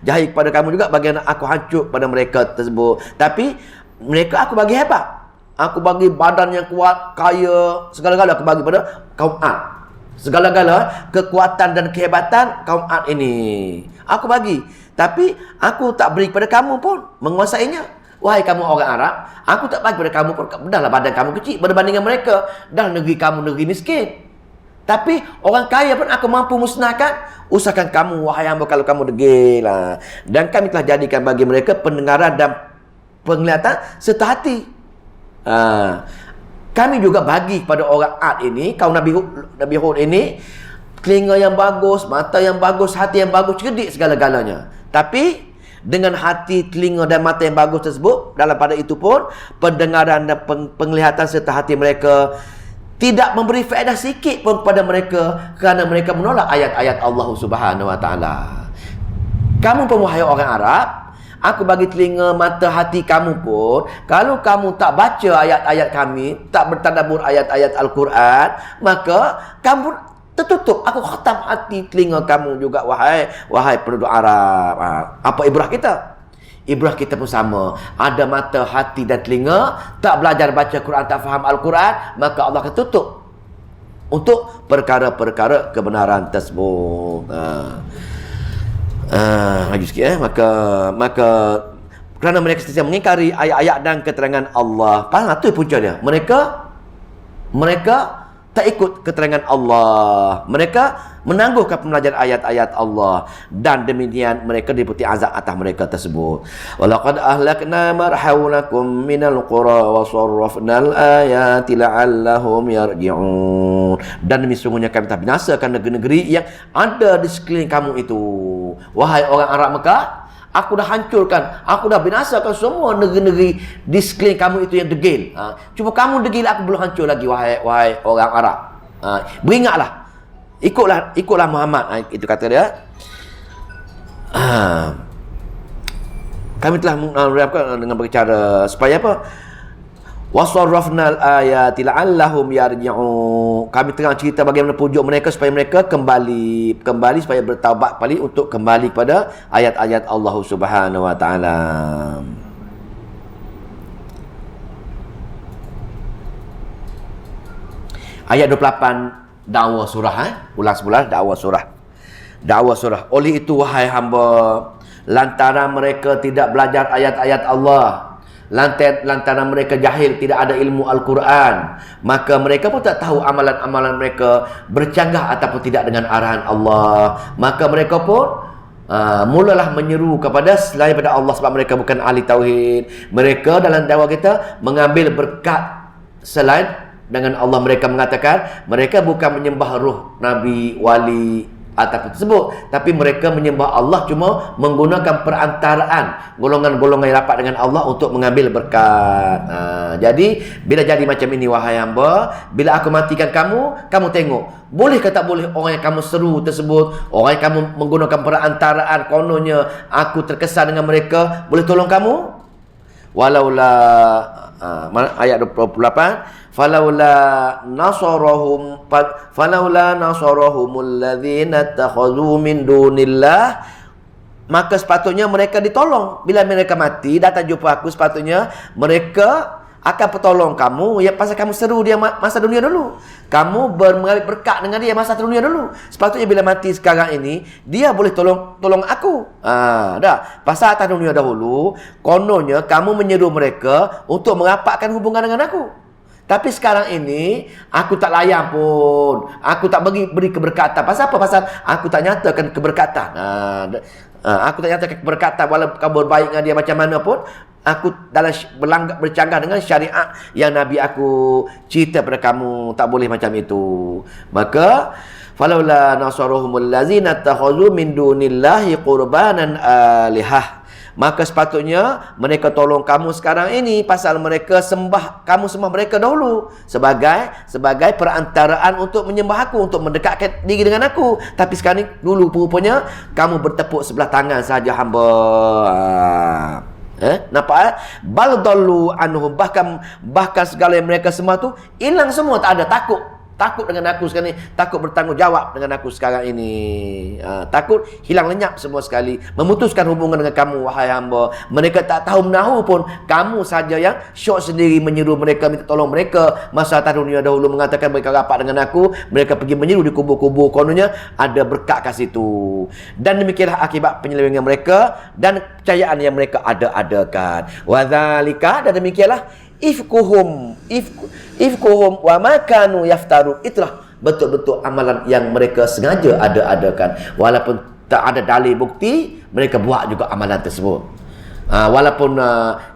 Jahil kepada kamu juga, bagaimana aku hancur pada mereka tersebut. Tapi mereka aku bagi hebat, aku bagi badan yang kuat, kaya, segala-gala aku bagi pada kaum Ad. Segala-gala kekuatan dan kehebatan kaum Ad ini aku bagi, tapi aku tak beri kepada kamu pun menguasainya. Wahai kamu orang Arab, aku tak bagi kepada kamu pun. Dahlah badan kamu kecil berbandingan mereka. Dah negeri kamu negeri miskin, tapi orang kaya pun aku mampu musnahkan. Usahakan kamu, wahai hamba, kalau kamu degil lah. Dan kami telah jadikan bagi mereka pendengaran dan penglihatan serta hati. Kami juga bagi kepada orang Ad ini, kaum Nabi Hud ini, telinga yang bagus, mata yang bagus, hati yang bagus, cerdik segala-galanya. Tapi dengan hati, telinga dan mata yang bagus tersebut, dalam pada itu pun pendengaran dan penglihatan serta hati mereka tidak memberi faedah sikit pun kepada mereka, kerana mereka menolak ayat-ayat Allah Subhanahu wa taala. Kamu pun, wahai orang Arab, aku bagi telinga, mata, hati kamu pun, kalau kamu tak baca ayat-ayat kami, tak bertadabbur ayat-ayat Al-Quran, maka kamu tertutup. Aku khatam hati, telinga kamu juga, wahai penduduk Arab. Apa ibrah kita? Ibrah kita pun sama. Ada mata, hati dan telinga, tak belajar baca Quran, tak faham Al-Quran, maka Allah akan tutup untuk perkara-perkara kebenaran tersebut. Lagi sikit maka kerana mereka sentiasa mengingkari ayat-ayat dan keterangan Allah. Itu punca dia. Mereka tak ikut keterangan Allah. Mereka menangguhkan pembelajaran ayat-ayat Allah, dan demikian mereka diliputi azab atas mereka tersebut. Walaqad ahlakna marhaulakum minal qura wa sarrafnal ayati la'allahum yarji'un. Dan demi sungguhnya kami telah binasakan negeri-negeri yang ada di sekeliling kamu itu. Wahai orang Arab Mekah, aku dah hancurkan, aku dah binasakan semua negeri-negeri di sekeliling kamu itu yang degil. Cuma kamu degil, aku belum hancur lagi, wahai orang Arab. Beringatlah, ikutlah Muhammad. Itu kata dia. Kami telah menerapkan dengan berbicara supaya apa? Wasarrafnal ayati la'allahum yarji'un. Kami tengah cerita bagaimana pujuk mereka supaya mereka kembali supaya bertaubat kembali untuk kembali kepada ayat-ayat Allah Subhanahu wa taala. Ayat 28 dakwah surah, ulang semula dakwah surah. Oleh itu, wahai hamba, lantaran mereka tidak belajar ayat-ayat Allah lantaran mereka jahil, tidak ada ilmu Al-Quran, maka mereka pun tak tahu amalan-amalan mereka bercanggah ataupun tidak dengan arahan Allah. Maka mereka pun mulalah menyeru kepada selain daripada Allah sebab mereka bukan ahli tauhid. Mereka dalam dakwah kita mengambil berkat selain dengan Allah. Mereka mengatakan mereka bukan menyembah roh, nabi, wali ataupun tersebut, tapi mereka menyembah Allah cuma menggunakan perantaraan golongan-golongan yang rapat dengan Allah untuk mengambil berkat. Jadi bila jadi macam ini, wahai hamba, bila aku matikan kamu, kamu tengok boleh ke tak boleh orang yang kamu seru tersebut, orang yang kamu menggunakan perantaraan, kononnya aku terkesan dengan mereka, boleh tolong kamu? Walaula ayat 28, falaula nasarahumul ladzina takhadhu min dunillah, maka sepatutnya mereka ditolong. Bila mereka mati datang jumpa aku, sepatutnya mereka akan pertolong kamu ya, pasal kamu seru dia masa dunia dulu, kamu mengambil berkat dengan dia masa dunia dulu. Sepatutnya bila mati sekarang ini dia boleh tolong aku. Dah pasal atas dunia dahulu kononnya kamu menyeru mereka untuk merapatkan hubungan dengan aku. Tapi sekarang ini aku tak layan pun, aku tak beri keberkatan. Pasal apa? Pasal aku tak nyatakan keberkatan. Aku tak nyatakan keberkatan walaupun kamu berbaik dengan dia macam mana pun. Aku dalam bercanggah dengan syariat yang Nabi aku cerita pada kamu, tak boleh macam itu. Maka falaula nasaruhumul ladzina takhadhu min dunillahi qurbanan alihah, maka sepatutnya mereka tolong kamu sekarang ini pasal mereka kamu sembah mereka dahulu sebagai perantaraan untuk menyembah aku, untuk mendekatkan diri dengan aku. Tapi sekarang ni dulu rupanya kamu bertepuk sebelah tangan saja hamba. Nampak bal dallu anhum, bahkan segala yang mereka semua tu hilang semua, tak ada, takut dengan aku sekarang ni, takut bertanggungjawab dengan aku sekarang ini, takut hilang lenyap semua sekali, memutuskan hubungan dengan kamu wahai hamba. Mereka tak tahu menahu pun, kamu saja yang syok sendiri menyeru mereka, minta tolong mereka. Masa atas dunia dahulu mengatakan mereka rapat dengan aku, mereka pergi menyeru di kubur-kubur, kononnya ada berkat kat situ. Dan demikianlah akibat penyelewengan mereka dan kepercayaan yang mereka ada-adakan. Wadzalika, dan demikianlah ifkuhum wa makanu yaftaru, itulah betul-betul amalan yang mereka sengaja ada-adakan. Walaupun tak ada dalil bukti, mereka buat juga amalan tersebut. Walaupun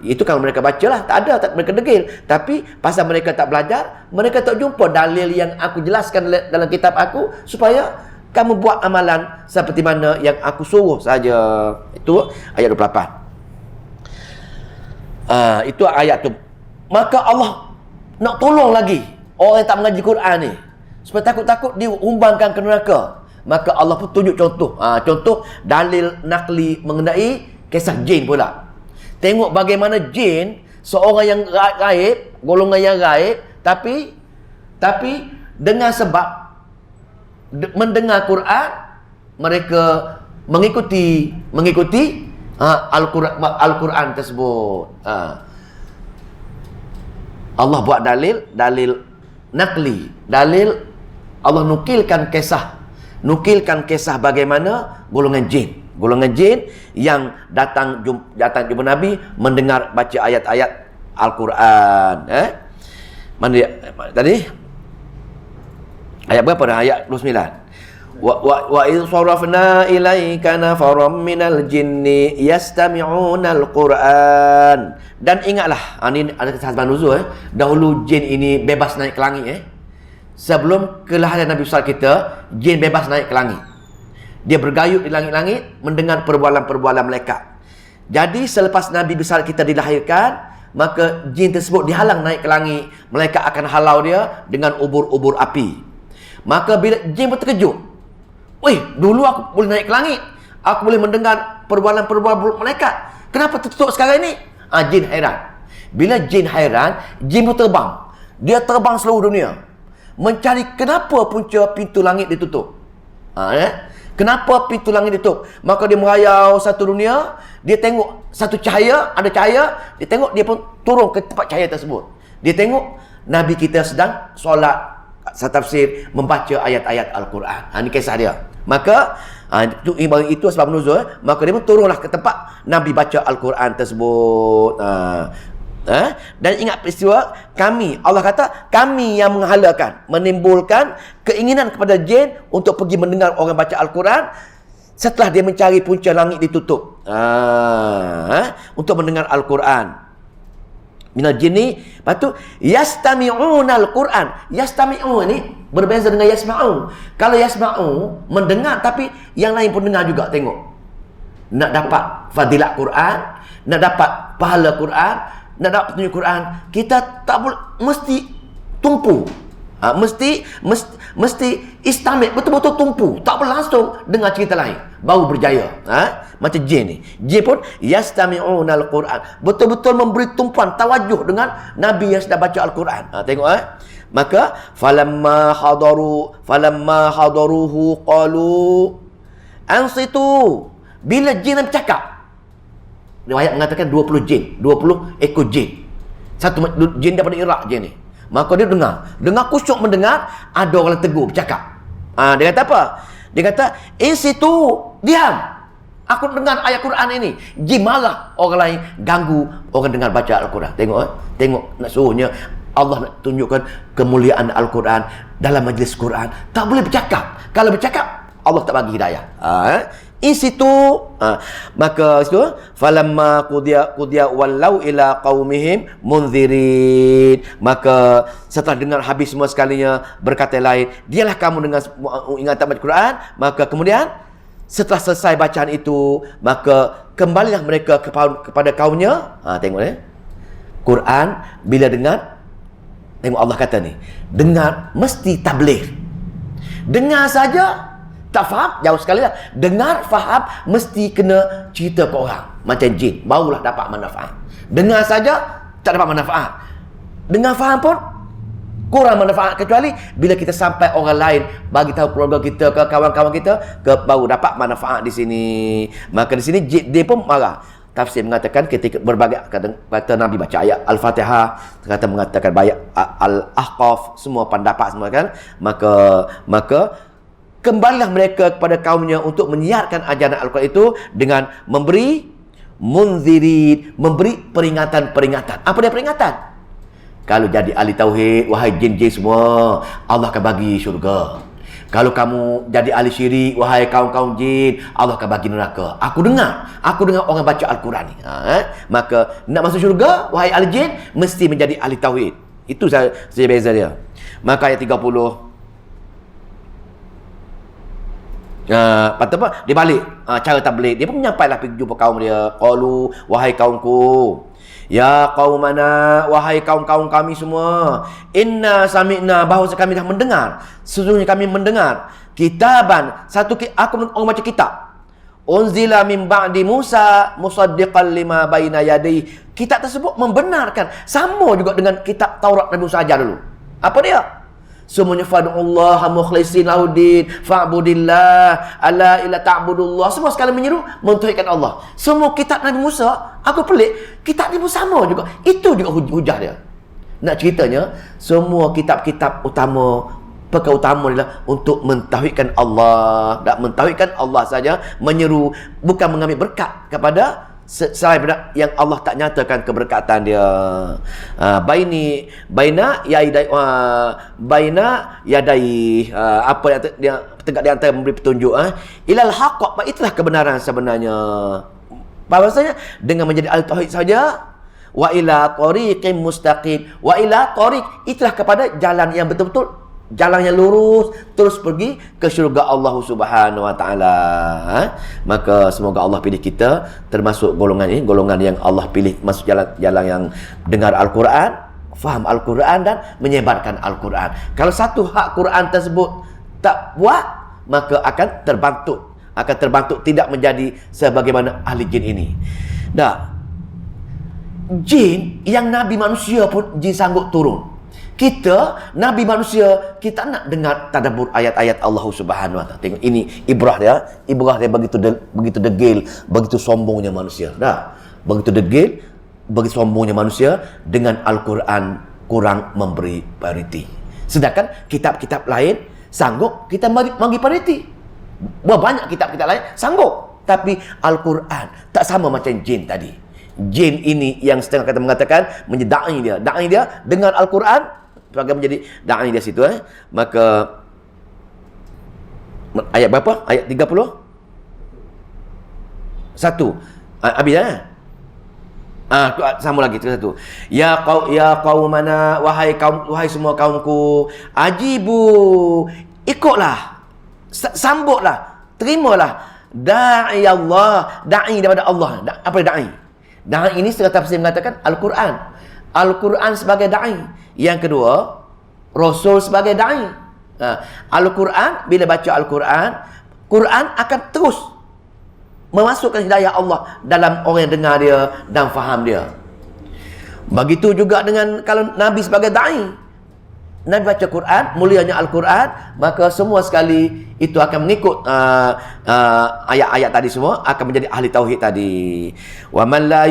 itu kalau mereka bacalah, tak mereka degil. Tapi pasal mereka tak belajar, mereka tak jumpa dalil yang aku jelaskan dalam kitab aku, supaya kamu buat amalan seperti mana yang aku suruh saja. Itu ayat 28. Itu ayat tu. Maka Allah nak tolong lagi orang yang tak mengaji Quran ni, supaya takut-takut diumbangkan ke neraka. Maka Allah pun tunjuk contoh. Contoh dalil nakli mengenai kisah jin pula. Tengok bagaimana jin, seorang yang gaib, golongan yang gaib, tapi dengan sebab mendengar Quran, mereka mengikuti Al-Quran tersebut. Allah buat dalil nakli, dalil Allah nukilkan kisah bagaimana golongan jin yang datang jumpa Nabi mendengar baca ayat-ayat Al-Quran. Mana dia tadi? Ayat berapa dah? Ayat 29. Wa idh sarafna ilaika nafaram minal jinni yastami'una al-Quran. Dan ingatlah, ini ada kisah asbab nuzul. Dahulu jin ini bebas naik ke langit. Sebelum kelahiran Nabi besar kita, jin bebas naik ke langit. Dia bergayut di langit-langit mendengar perbualan-perbualan malaikat. Jadi selepas Nabi besar kita dilahirkan, maka jin tersebut dihalang naik ke langit. Malaikat akan halau dia dengan ubur-ubur api. Maka bila jin pun terkejut, dulu aku boleh naik ke langit, aku boleh mendengar perbualan-perbualan malaikat, kenapa tertutup sekarang ini? Jin hairan. Bila jin hairan, jin pun terbang. Dia terbang seluruh dunia mencari kenapa punca pintu langit ditutup. Kenapa pintu langit ditutup? Maka dia merayau satu dunia, dia tengok satu cahaya, ada cahaya, dia tengok, dia pun turun ke tempat cahaya tersebut. Dia tengok Nabi kita sedang solat, tafsir, membaca ayat-ayat Al-Quran. Ini kisah dia. Maka itu sebab nuzul. Maka dia pun turunlah ke tempat Nabi baca Al-Quran tersebut. Dan ingat peristiwa kami, Allah kata kami yang menghalakan, menimbulkan keinginan kepada jin untuk pergi mendengar orang baca Al-Quran setelah dia mencari punca langit ditutup untuk mendengar Al-Quran. Minal jinni, lepas tu yastami'una Al-Quran. Yastami'u ni berbeza dengan yasma'u. Kalau yasma'u mendengar, tapi yang lain pun dengar juga. Tengok, nak dapat fadilat Quran, nak dapat pahala Quran, nak dapat petunjuk Quran, kita tak boleh, mesti tumpu. Mesti istamik, betul-betul tumpu. Tak boleh langsung dengar cerita lain baru berjaya. Macam jin ni. Jin pun yastami'una al-Quran. Betul-betul memberi tumpuan, tawajuh dengan Nabi yang sedang baca Al-Quran. Tengok Maka falamma hadaruhu qalu ansitu. Bila jin bercakap, riwayat mengatakan 20 jin, 20 ekor jin. Satu jin daripada Iraq jin ni. Maka dia dengar khusyuk mendengar ada orang tegur bercakap. Dia kata apa? Dia kata, "Insitu, diam. Aku dengar ayat Quran ini." Jin marah orang lain ganggu orang dengar baca Al-Quran. Tengok nak suruhnya Allah nak tunjukkan kemuliaan Al-Quran dalam majlis Quran. Tak boleh bercakap. Kalau bercakap, Allah tak bagi hidayah. Insitu, maka itu falamma qudiya wallau ila qaumihim munzirin. Maka setelah dengar habis semua sekalinya, berkata lain, dialah kamu dengar ingatan baca Quran. Maka kemudian setelah selesai bacaan itu, maka kembalilah mereka kepada kaumnya. Tengok Quran bila dengar, tengok Allah kata ni, dengar mesti tabligh. Dengar saja tak faham, jauh sekali lah. Dengar, faham, mesti kena cerita ke orang. Macam jin, barulah dapat manfaat. Dengar saja, tak dapat manfaat. Dengar, faham pun kurang manfaat, kecuali bila kita sampai orang lain, bagi tahu keluarga kita ke kawan-kawan kita, baru dapat manfaat di sini. Maka di sini jin, dia pun marah. Tafsir mengatakan ketika berbagai kata Nabi baca ayat Al-Fatihah, mengatakan ayat Al-Ahqaf, semua pendapat semua kan. Maka kembalilah mereka kepada kaumnya untuk menyiarkan ajaran Al-Quran itu dengan memberi munzirin, memberi peringatan-peringatan. Apa dia peringatan? Kalau jadi ahli tauhid, wahai jin-jin semua, Allah akan bagi syurga. Kalau kamu jadi ahli syirik, wahai kaum-kaum jin, Allah akan bagi neraka. Aku dengar orang baca Al-Quran ni. Maka nak masuk syurga, wahai ahli jin, mesti menjadi ahli tauhid. Itu saja beza dia. Maka ayat 30, dia balik cara tabligh. Dia pun menyampailah pergi jumpa kaum dia. Qalu, wahai kaumku, ya qaumana, wahai kaum-kaum kami semua, inna sami'na, bahawa kami dah mendengar, sesungguhnya kami mendengar kitaban, aku orang baca kitab, unzila min ba'di Musa musaddiqan lima baina yadayhi. Kitab tersebut membenarkan, sama juga dengan kitab Taurat Nabi Musa ajar dulu. Apa dia? Semuanya fad'ullaha mukhlisin lahuddin fa'budillah ala ila ta'budullah. Semua sekali menyeru mentauhidkan Allah. Semua kitab Nabi Musa, aku pelik, kitab ni pun sama juga. Itu juga hujah dia. Nak ceritanya, semua kitab-kitab utama, perkara utama adalah untuk mentauhidkan Allah. Tak mentauhidkan Allah saja, menyeru, bukan mengambil berkat kepada selain yang Allah tak nyatakan keberkatan dia. Baina yadai, apa yang dia tegak di antara memberi petunjuk, ilal haqq, itulah kebenaran sebenarnya. Bahawasanya dengan menjadi ahli tauhid saja, wa ila tariqin mustaqim, wa ila tariq, itulah kepada jalan yang betul-betul, jalan yang lurus, terus pergi ke syurga Allah Subhanahu wa taala. Maka semoga Allah pilih kita termasuk golongan ini, golongan yang Allah pilih masuk jalan yang dengar Al-Quran, faham Al-Quran dan menyebarkan Al-Quran. Kalau satu hak Quran tersebut tak buat, maka akan terbantuk tidak menjadi sebagaimana ahli jin ini. Jin yang nabi manusia pun jin sanggup turun. Kita, Nabi manusia, kita nak dengar tadabbur ayat-ayat Allah Subhanahu wa taala. Tengok ini ibrah dia begitu degil, begitu sombongnya manusia. Begitu degil, begitu sombongnya manusia dengan Al-Quran kurang memberi prioriti. Sedangkan kitab-kitab lain sanggup kita bagi prioriti. Banyak kitab-kitab lain sanggup, tapi Al-Quran tak sama macam jin tadi. jin ini yang setengah kata mengatakan menjadi da'i dia dengan Al-Quran sebagai menjadi da'i dia situ maka ayat berapa? Ayat 30? Satu. Habis sama lagi satu. Ya qaumana, wahai semua kaumku, ajibu, ikutlah, sambutlah, terimalah da'i Allah, da'i daripada Allah. Apa da'i? Da'i ini setengah tafsir mengatakan Al-Quran. Al-Quran sebagai da'i. Yang kedua, Rasul sebagai da'i. Al-Quran, bila baca Al-Quran, Quran akan terus memasukkan hidayah Allah dalam orang yang dengar dia dan faham dia. Begitu juga dengan kalau Nabi sebagai da'i. Nabi baca Quran, mulianya Al-Quran, maka semua sekali itu akan mengikut ayat-ayat tadi semua, akan menjadi ahli tauhid tadi. Wa man la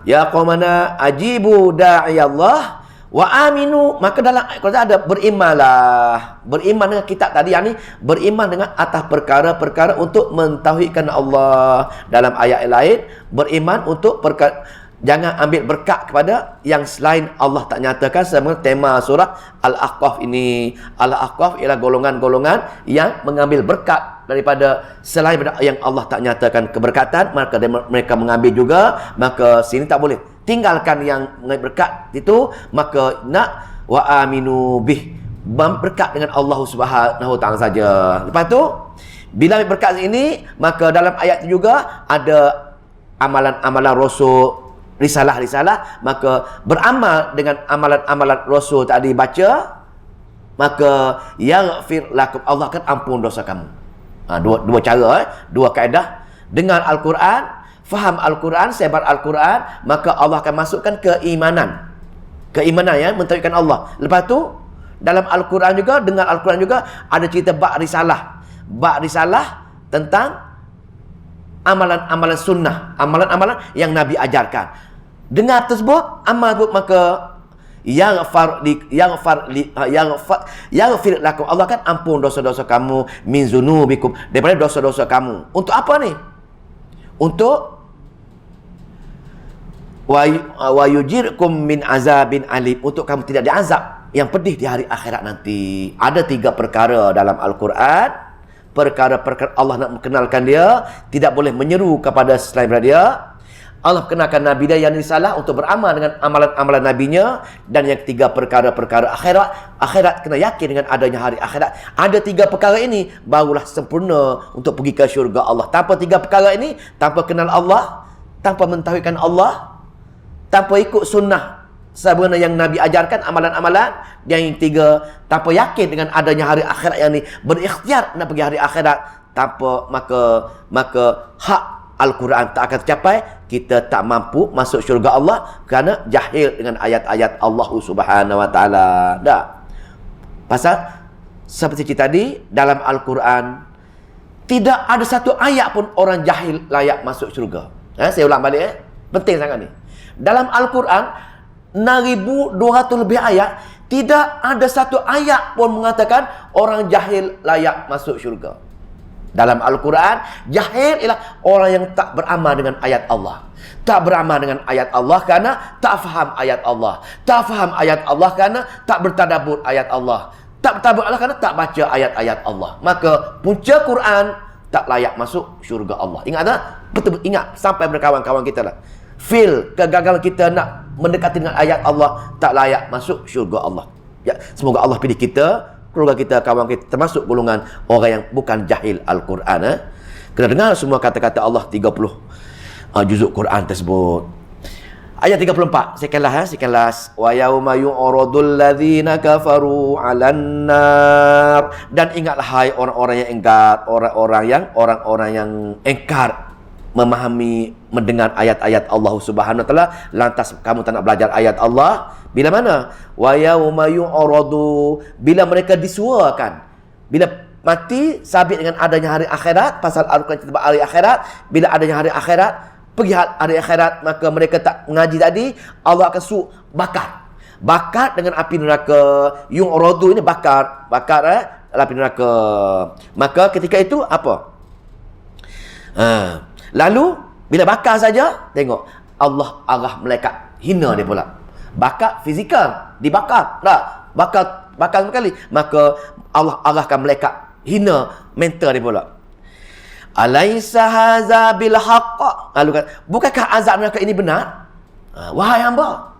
ya qaumana ajibu da'i Allah wa aminu, maka dalam Al-Quran ada beriman dengan kitab tadi, yang ni beriman dengan atas perkara-perkara untuk mentauhidkan Allah. Dalam ayat lain beriman untuk perkara, jangan ambil berkat kepada yang selain Allah tak nyatakan. Sama tema surah Al-Ahqaf ini. Al-Ahqaf ialah golongan-golongan yang mengambil berkat daripada selain yang Allah tak nyatakan keberkatan, maka mereka mengambil juga. Maka sini tak boleh tinggalkan yang berkat itu, maka nak wa aminu bih, berkat dengan Allah Subhanahu taala saja. Lepas tu bila berkat ini, maka dalam ayat itu juga ada amalan-amalan rasul, risalah-risalah, maka beramal dengan amalan-amalan rasul tadi baca, maka yaghfir lakum, Allah akan ampun dosa kamu. Dua cara, dua kaedah. Dengan Al-Quran, faham Al-Quran, sebar Al-Quran, maka Allah akan masukkan keimanan ya, mentauhidkan Allah. Lepas tu dalam Al-Quran juga, dengan Al-Quran juga ada cerita bab risalah tentang amalan-amalan sunnah, amalan-amalan yang Nabi ajarkan. Dengar tersebut, amal tersebut, maka yaghfir lakum, Allah akan ampun dosa-dosa kamu, min zunubikum, daripada dosa-dosa kamu. Untuk apa ni? Untuk wa yujirkum min azabin alim, untuk kamu tidak diazab yang pedih di hari akhirat nanti. Ada 3 perkara dalam Al-Quran, perkara-perkara Allah nak mengenalkan dia, tidak boleh menyeru kepada selain daripada dia. Allah kenalkan Nabi dia yang risalah untuk beramal dengan amalan-amalan Nabinya. Dan yang ketiga, perkara-perkara akhirat kena yakin dengan adanya hari akhirat. Ada 3 perkara ini barulah sempurna untuk pergi ke syurga Allah. Tanpa 3 perkara ini, tanpa kenal Allah, tanpa mentauhidkan Allah, tanpa ikut sunnah sebenarnya yang Nabi ajarkan, amalan-amalan yang 3, tanpa yakin dengan adanya hari akhirat yang ni, berikhtiar nak pergi hari akhirat, tanpa maka hak Al-Quran tak akan tercapai. Kita tak mampu masuk syurga Allah kerana jahil dengan ayat-ayat Allah Subhanahu Wa Taala. Tak. Pasal seperti tadi dalam Al-Quran tidak ada satu ayat pun orang jahil layak masuk syurga. Saya ulang balik penting sangat ni. Dalam Al-Quran 6,200 lebih ayat, tidak ada satu ayat pun mengatakan orang jahil layak masuk syurga. Dalam Al-Quran, jahil ialah orang yang tak beramal dengan ayat Allah. Tak beramal dengan ayat Allah kerana tak faham ayat Allah. Tak faham ayat Allah kerana tak bertadabbur ayat Allah. Tak bertadabbur Allah kerana tak baca ayat-ayat Allah. Maka punca Quran tak layak masuk syurga Allah. Ingat tak? Betul, ingat sampai berkawan-kawan kita lah. Feel kegagalan kita nak mendekati dengan ayat Allah, tak layak masuk syurga Allah. Ya, semoga Allah pilih kita, keluarga kita, kawan kita termasuk golongan orang yang bukan jahil Al-Quran. Kena dengar semua kata-kata Allah 30 juzuk Quran tersebut. Ayat 34 sekelas wa yauma yu'radul ladzina kafaru 'alan nar, dan ingatlah hai orang-orang yang engkar, orang-orang yang engkar memahami, mendengar ayat-ayat Allah Subhanahu Wa Taala, lantas kamu tak nak belajar ayat Allah. Bila mana? Wa yauma yu'radu, bila mereka disuarakan, bila mati sabit dengan adanya hari akhirat. Pasal Al-Quran cerita hari akhirat, bila adanya hari akhirat, pergi hari akhirat, maka mereka tak mengaji tadi, Allah akan bakar dengan api neraka. Yu'radu ini bakar api neraka. Maka ketika itu apa? Lalu bila bakar saja, tengok Allah arah malaikat hina dia pula. Bakar fizikal, dibakar. Tak, bakar sekali. Maka Allah arahkan malaikat hina mental dia pula. Alaisa haza bil haqq. Lalu kata, bukankah azab neraka ini benar? Wahai hamba,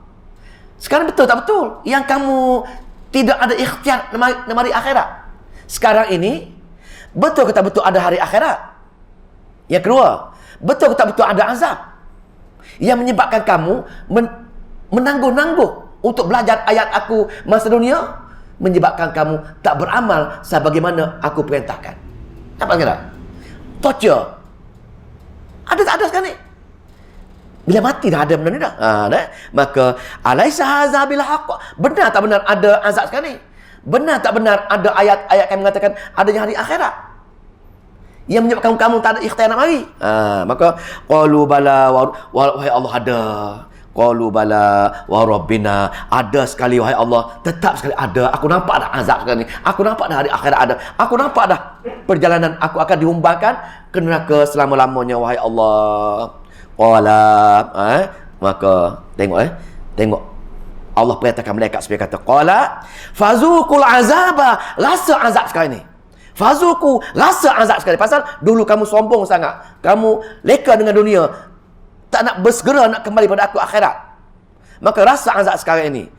sekarang betul tak betul yang kamu tidak ada ikhtiar nemari akhirat? Sekarang ini betul ke tak betul ada hari akhirat? Yang kedua, betul ke tak betul ada azab yang menyebabkan kamu menangguh-nangguh untuk belajar ayat aku masa dunia, menyebabkan kamu tak beramal sebagaimana aku perintahkan? Apa kira? Torture. Ada tak ada sekarang ni? Bila mati dah ada benda ni dah. Maka alaisa haza bil haqq. Benar tak benar ada azab sekarang ni? Benar tak benar ada ayat-ayat yang mengatakan adanya hari akhirat yang menyebabkan kamu tak ada ikhtiar nak mari? Maka qalu bala wahai Allah ada. Qalu bala wa rabbina, ada sekali wahai Allah, tetap sekali ada. Aku nampak dah azab sekarang ni. Aku nampak dah hari akhirat ada. Aku nampak dah perjalanan aku akan dihumbarkan ke neraka selama-lamanya wahai Allah. Qala, maka tengok Allah perintahkan malaikat supaya kata qala fazuqul azaba, rasa azab sekarang ni. Fazuku, rasa azab sekali. Pasal dulu kamu sombong sangat, kamu leka dengan dunia, tak nak bersegera nak kembali pada aku akhirat. Maka rasa azab sekarang ini.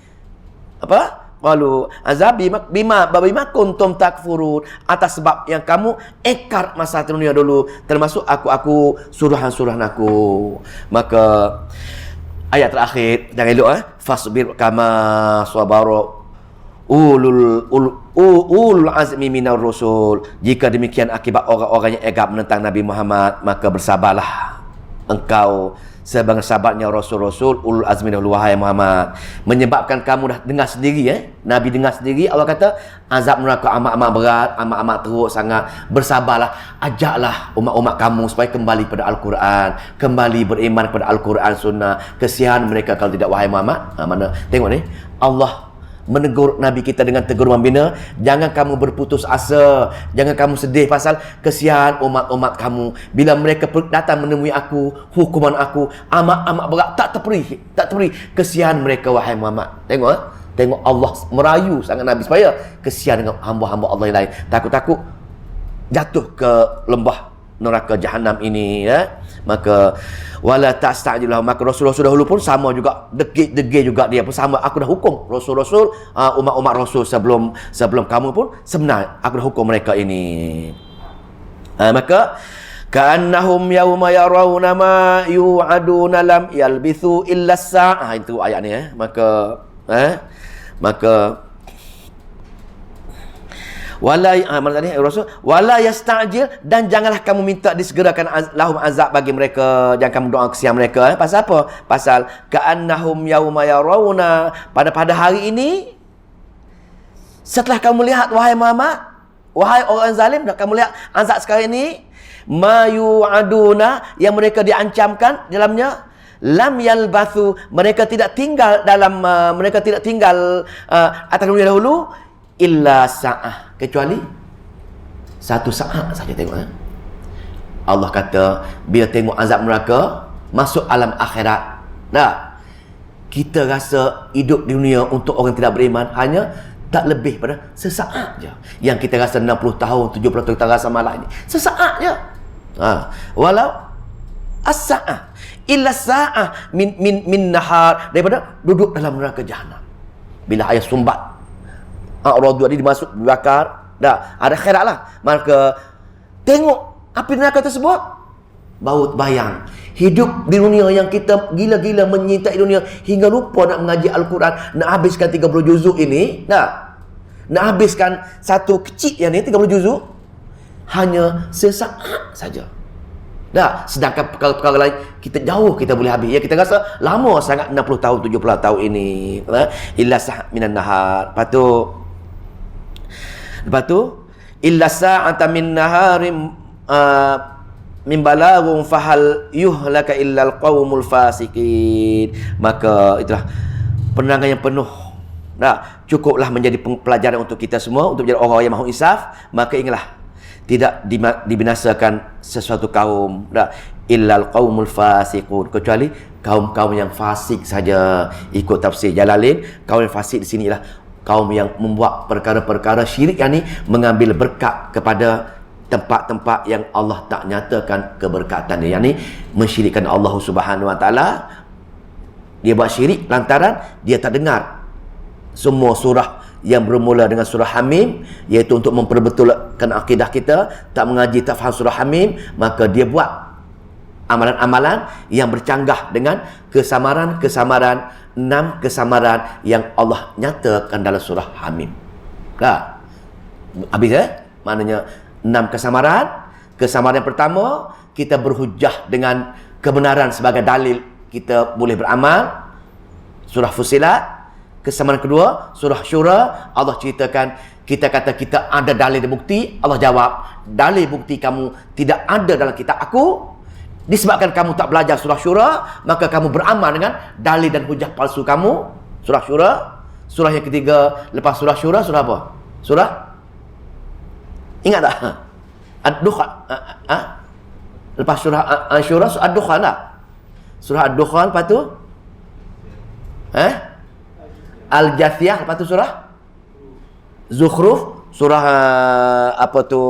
Apa? Qalu azabi bima kuntum takfurun, atas sebab yang kamu ekar masa dunia dulu, termasuk aku suruhan-suruhan aku. Maka ayat terakhir jangan elok fasbir kama sabara ulul azmi minar rusul. Jika demikian akibat orang-orang yang egap menentang Nabi Muhammad, maka bersabarlah engkau sebangsa-sabarnya rasul-rasul ulul azmi dahulu wahai Muhammad. Menyebabkan kamu dah dengar sendiri Nabi dengar sendiri Allah kata azab neraka amat-amat berat, amat-amat teruk sangat. Bersabarlah, ajaklah umat-umat kamu supaya kembali pada Al-Quran, kembali beriman kepada Al-Quran sunnah. Kesian mereka kalau tidak wahai Muhammad. Mana tengok ni, Allah menegur Nabi kita dengan tegur membina. Jangan kamu berputus asa, jangan kamu sedih pasal kesian umat-umat kamu. Bila mereka datang menemui aku, hukuman aku amat-amat berat, tak terperi. Kesian mereka wahai Muhammad. Tengok Allah merayu sangat Nabi supaya kesian dengan hamba-hamba Allah yang lain, takut-takut jatuh ke lembah neraka jahanam ini Maka wala ta'stajilah, maka rasul-rasul dahulu pun sama juga, degil juga dia pun sama. Aku dah hukum rasul-rasul, umat-umat rasul sebelum kamu pun sebenar aku dah hukum mereka ini. Maka ka'annahum yawma yarawna ma yu'aduna lam yalbithu illa sa'ah. Itu ayat ni maka wala mana tadi Rasul wala yasta'jil, dan janganlah kamu minta disegerakan lahum azab bagi mereka, jangan kamu doa kesian mereka. Pasal apa? Pasal ka'annahum yauma yarawna, pada hari ini setelah kamu lihat wahai Muhammad, wahai orang zalim, dah kamu lihat azab sekarang ini, ma yu'aduna, yang mereka diancamkan dalamnya, lam yalbathu, mereka tidak tinggal atas dunia dahulu, illa sa'ah, kecuali satu saat saja. Tengok Allah kata bila tengok azab neraka, masuk alam akhirat, kita rasa hidup di dunia untuk orang tidak beriman hanya tak lebih pada sesaat je. Yang kita rasa 60 tahun, 70 tahun kita rasa malah ini sesaat je. Walau as-sa'ah illa sa'ah min nahar, daripada duduk dalam neraka jahanam. Bila ayat sumbat A'radu dia dimasuk, dibakar, dah ada khairat lah. Maka tengok api neraka tersebut, baut bayang hidup di dunia yang kita gila-gila menyintai dunia hingga lupa nak mengaji Al-Quran, nak habiskan 30 juzuk ini, nak habiskan satu kecil yang ni 30 juzuk hanya sesaat saja. Sedangkan perkara-perkara lain kita jauh kita boleh habis. Kita rasa lama sangat 60 tahun 70 tahun ini. Illa sa'at minan nahar. Lepas tu illa sa'ata min naharim min balaghum fahal yuhlaka illal qaumul fasiqin. Maka itulah penerangan yang penuh. Cukuplah menjadi pelajaran untuk kita semua, untuk menjadi orang yang mahu insaf. Maka ingatlah, tidak dibinasakan sesuatu kaum illal qaumul fasiqun, kecuali kaum-kaum yang fasik saja ikut tafsir Jalalain. Kaum yang fasik di sini ialah kaum yang membuat perkara-perkara syirik, yang ni mengambil berkat kepada tempat-tempat yang Allah tak nyatakan keberkatan dia. Yang ni mensyirikkan Allah Subhanahu Wa Taala. Dia buat syirik lantaran dia tak dengar semua surah yang bermula dengan surah Hamim, iaitu untuk memperbetulkan akidah kita. Tak mengaji, tak faham surah Hamim, maka dia buat amalan-amalan yang bercanggah dengan kesamaran-kesamaran, 6 kesamaran yang Allah nyatakan dalam surah Hamim. Dah habis maknanya 6 kesamaran. Kesamaran yang pertama, kita berhujah dengan kebenaran sebagai dalil kita boleh beramal, surah Fussilat. Kesamaan kedua, surah Syura, Allah ceritakan, kita kata kita ada dalil dan bukti. Allah jawab, dalil bukti kamu tidak ada dalam kitab aku. Disebabkan kamu tak belajar surah Syura, maka kamu beramal dengan dalil dan hujah palsu kamu. Surah Syura. Surah yang ketiga lepas surah Syura, surah apa? Surah? Ingat tak? Ad-Dukhan. Lepas surah Syura, surah Ad-Dukhan tak? Surah Ad-Dukhan, lepas tu? Al-Jathiyah, lepas tu surah Zukhruf, surah apa tu,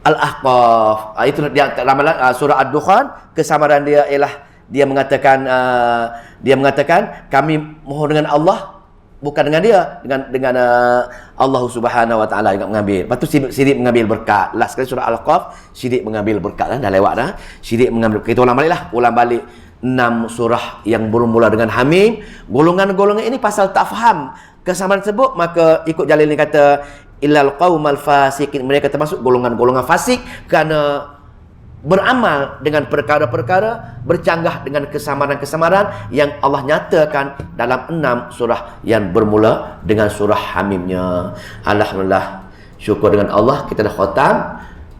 Al-Ahqaf. Itu dia ramalan surah Ad-Dukhan. Kesamaran dia ialah dia mengatakan kami mohon dengan Allah, bukan dengan dia, dengan Allah Subhanahu Wa Taala yang mengambil. Lepas tu syirik mengambil berkat. Last kali surah Al-Ahqaf, syirik mengambil berkat dah lewat dah. Syirik mengambil. Kita ulang balik 6 surah yang bermula dengan Hamim. Golongan-golongan ini pasal tak faham kesamaan tersebut, maka ikut Jalil ni kata illal qaumal fasikin, mereka termasuk golongan-golongan fasik kerana beramal dengan perkara-perkara bercanggah dengan kesamaran-kesamaran yang Allah nyatakan dalam 6 surah yang bermula dengan surah Hamimnya. Alhamdulillah, syukur dengan Allah, kita dah khatam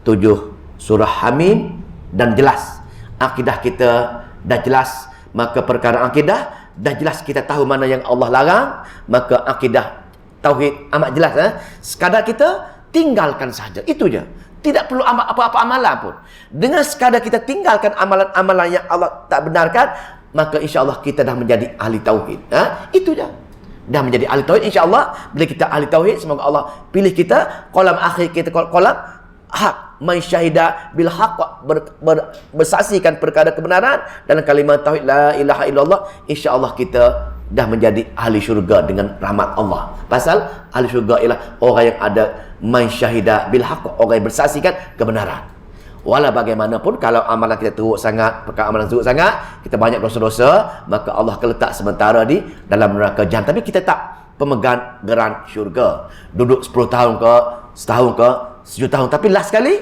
7 surah Hamim dan jelas akidah kita dah jelas. Maka perkara akidah dah jelas, kita tahu mana yang Allah larang, maka akidah tauhid amat jelas. Sekadar kita tinggalkan saja, itu je. Tidak perlu apa-apa amalan pun. Dengan sekadar kita tinggalkan amalan-amalan yang Allah tak benarkan, maka insya-Allah kita dah menjadi ahli tauhid. Itu je. Dah menjadi ahli tauhid insya-Allah. Bila kita ahli tauhid, semoga Allah pilih kita, kolam akhir kita kolam hak, man syahida bil haq, bersaksikan perkara kebenaran dalam kalimah tauhid la ilaha illallah. Insya-Allah kita dah menjadi ahli syurga dengan rahmat Allah. Pasal ahli syurga ialah orang yang ada man syahida bil haq, orang yang bersaksikan kebenaran. Walau bagaimanapun, kalau amalan kita teruk sangat, perkara amalan teruk sangat, kita banyak dosa-dosa, maka Allah akan letak sementara di dalam neraka jahanam. Tapi kita tak pemegang geran syurga. Duduk 10 tahun ke, setahun ke, 1 tahun, tapi last sekali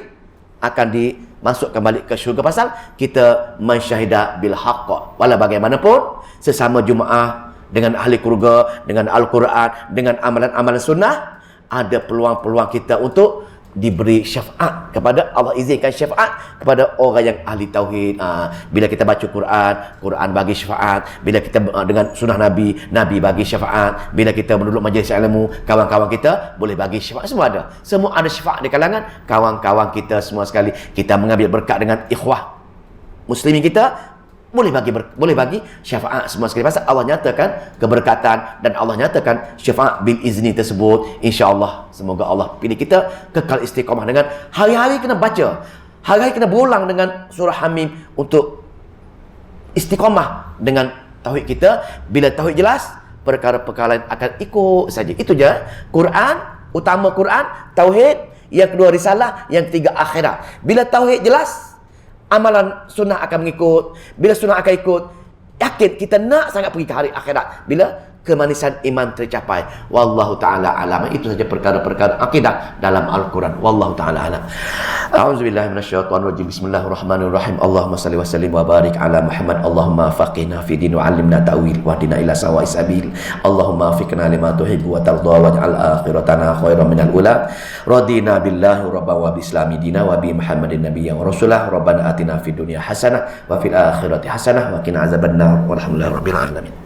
akan dimasukkan balik ke syurga pasal kita mensyahida bil haqq. Walau bagaimanapun, sesama Jumaah dengan ahli kurga, dengan Al-Quran, dengan amalan-amalan sunnah, ada peluang-peluang kita untuk diberi syafaat kepada Allah, izinkan syafaat kepada orang yang ahli tauhid. Bila kita baca Quran bagi syafaat. Bila kita dengan sunnah Nabi bagi syafaat. Bila kita duduk majlis ilmu, kawan-kawan kita boleh bagi syafaat. Semua ada syafaat di kalangan kawan-kawan kita semua sekali. Kita mengambil berkat dengan ikhwah muslimin kita, boleh bagi syafaat semua sekali. Pasal Allah nyatakan keberkatan dan Allah nyatakan syafaat bil izni tersebut. InsyaAllah, semoga Allah pilih kita kekal istiqamah dengan hari-hari kena baca, hari-hari kena berulang dengan surah Hamim untuk istiqamah dengan tauhid kita. Bila tauhid jelas, perkara-perkara lain akan ikut saja. Itu je. Quran, utama Quran, tauhid, yang kedua risalah, yang ketiga akhirat. Bila tauhid jelas, amalan sunnah akan mengikut. Bila sunnah akan ikut, yakin kita nak sangat pergi ke hari akhirat bila kemanisan iman tercapai. Wallahu ta'ala alam. Itu saja perkara-perkara akidah dalam Al-Quran. Wallahu ta'ala alam. A'udzubillahi minasyaitonirrajim. Bismillahirrahmanirrahim. Allahumma salli wa sallim wa barik ala Muhammad. Allahumma faqihna fi din wa 'allimna ta'wil wa hdina ila sawa'is sabil. Allahumma fiqna lima tuhibbu wa tarda waj'al akhiratana khairan minal ula. Radina billahi rabban wa bislami dina wa bi Muhammadin nabiyyan wa rasulah. Rabbana atina fid dunya hasanah wa fil akhirati hasanah wa qina azabannar. Walhamdulillahirabbil alamin.